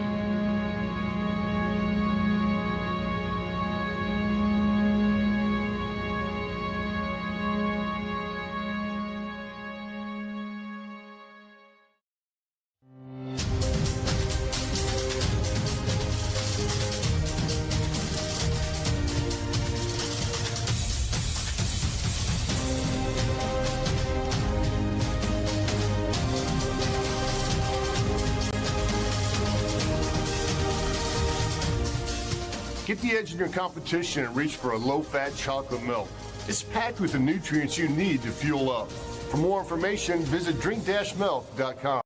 Get the edge in your competition and reach for a low-fat chocolate milk. It's packed with the nutrients you need to fuel up. For more information, visit drink-milk.com.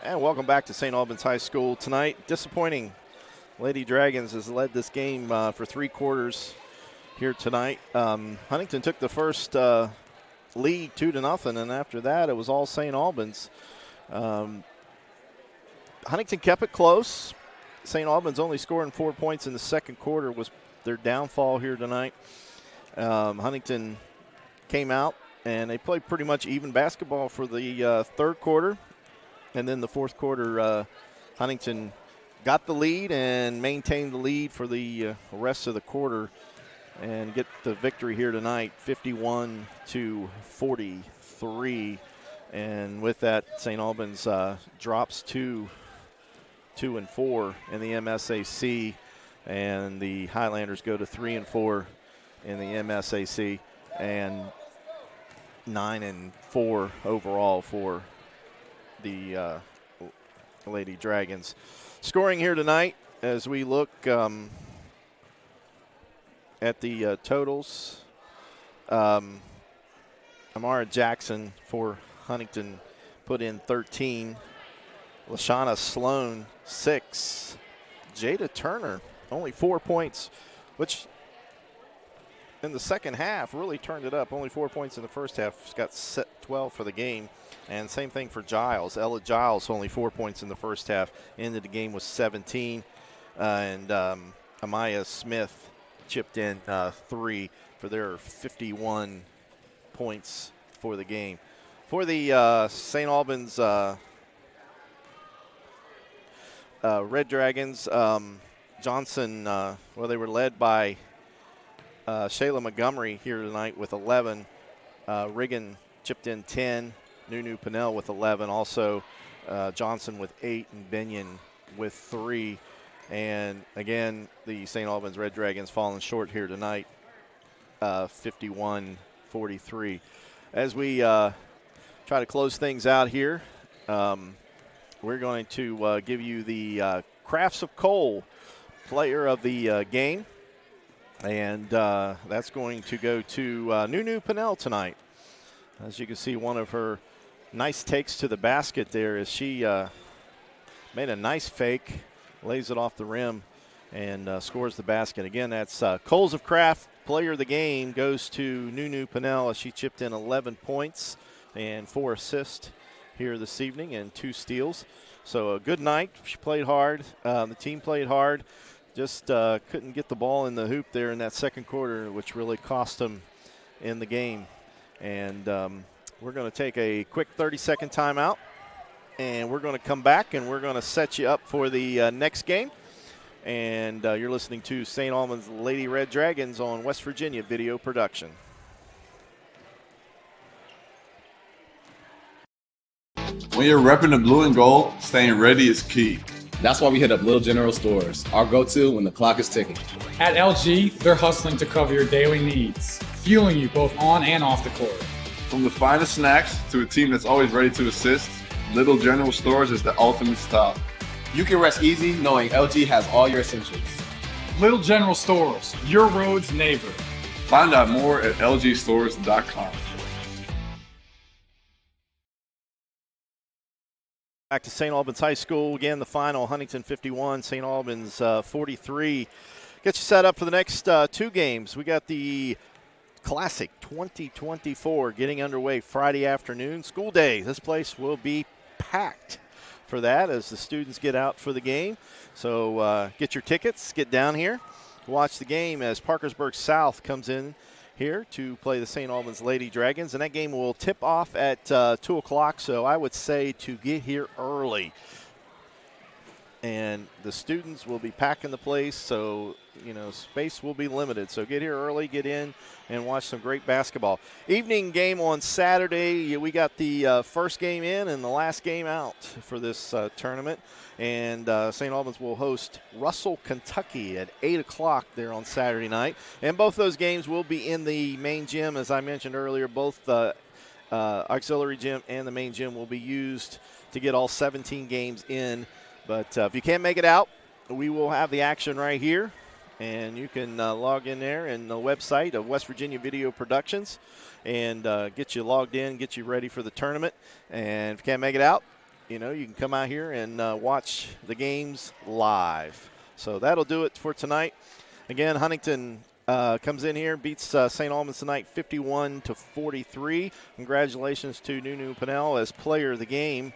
And welcome back to St. Albans High School tonight. Disappointing. Lady Dragons has led this game for 3 quarters here tonight. Huntington took the first lead 2-0, and after that it was all St. Albans. Huntington kept it close. St. Albans only scoring 4 points in the second quarter was their downfall here tonight. Huntington came out and they played pretty much even basketball for the third quarter. And then the fourth quarter, Huntington got the lead and maintained the lead for the rest of the quarter and get the victory here tonight, 51-43. And with that, St. Albans drops to 2-4 in the MSAC, and the Highlanders go to 3-4 in the MSAC, and 9-4 overall for the Lady Dragons. Scoring here tonight as we look at the totals. Amara Jackson for Huntington put in 13. Lashana Sloan, 6. Jada Turner, only 4 points, which in the second half really turned it up. Only 4 points in the first half. She's got 12 for the game. And same thing for Giles. Ella Giles, only 4 points in the first half. Ended the game with 17. And Amaya Smith chipped in 3 for their 51 points for the game. For the St. Albans Red Dragons, Johnson, well, they were led by Shayla Montgomery here tonight with 11. Riggin chipped in 10. Nunu Pinnell with 11. Also, Johnson with 8 and Benyon with 3. And again, the St. Albans Red Dragons falling short here tonight, 51-43. As we try to close things out here, we're going to give you the Crafts of Cole player of the game. And that's going to go to Nunu Pinnell tonight. As you can see, one of her nice takes to the basket there is she made a nice fake, lays it off the rim, and scores the basket. Again, that's Coles of Craft player of the game goes to Nunu Pinnell as she chipped in 11 points and 4 assists here this evening and 2 steals. So a good night. She played hard. The team played hard. Just couldn't get the ball in the hoop there in that second quarter, which really cost them in the game. And we're going to take a quick 30-second timeout, and we're going to come back, and we're going to set you up for the next game. And you're listening to St. Albans Lady Red Dragons on West Virginia Video Production. When you're repping the blue and gold, staying ready is key. That's why we hit up Little General Stores, our go-to when the clock is ticking. At LG, they're hustling to cover your daily needs, fueling you both on and off the court. From the finest snacks to a team that's always ready to assist, Little General Stores is the ultimate stop. You can rest easy knowing LG has all your essentials. Little General Stores, your road's neighbor. Find out more at lgstores.com. Back to St. Albans High School. Again, the final, Huntington 51, St. Albans 43. Get you set up for the next 2 games. We got the Classic 2024 getting underway Friday afternoon. School day. This place will be packed for that as the students get out for the game. So get your tickets. Get down here. Watch the game as Parkersburg South comes in here to play the St. Albans Lady Dragons, and that game will tip off at 2 o'clock, so I would say to get here early. And the students will be packing the place, so, space will be limited. So get here early, get in, and watch some great basketball. Evening game on Saturday. We got the first game in and the last game out for this tournament. And St. Albans will host Russell, Kentucky at 8 o'clock there on Saturday night. And both those games will be in the main gym, as I mentioned earlier. Both the auxiliary gym and the main gym will be used to get all 17 games in. But if you can't make it out, we will have the action right here. And you can log in there and the website of West Virginia Video Productions and get you logged in, get you ready for the tournament. And if you can't make it out, you can come out here and watch the games live. So that'll do it for tonight. Again, Huntington comes in here, beats St. Albans tonight 51-43. Congratulations to Nunu Pinnell as player of the game.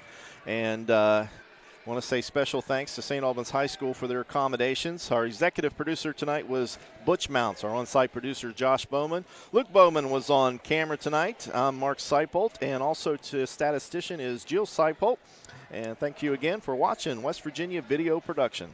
And I want to say special thanks to St. Albans High School for their accommodations. Our executive producer tonight was Butch Mounts. Our on-site producer, Josh Bowman. Luke Bowman was on camera tonight. I'm Mark Seipolt, and also to statistician is Jill Seipolt. And thank you again for watching West Virginia Video Production.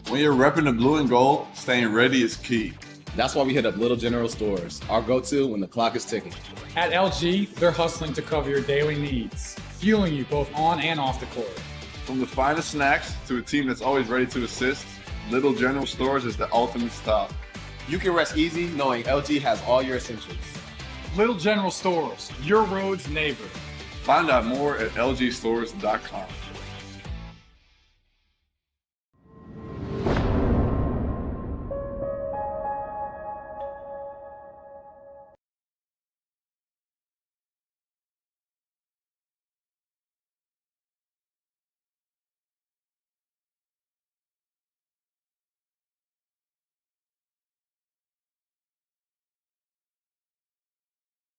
When you're repping the blue and gold, staying ready is key. That's why we hit up Little General Stores, our go-to when the clock is ticking. At LG, they're hustling to cover your daily needs, fueling you both on and off the court. From the finest snacks to a team that's always ready to assist, Little General Stores is the ultimate stop. You can rest easy knowing LG has all your essentials. Little General Stores, your road's neighbor. Find out more at lgstores.com.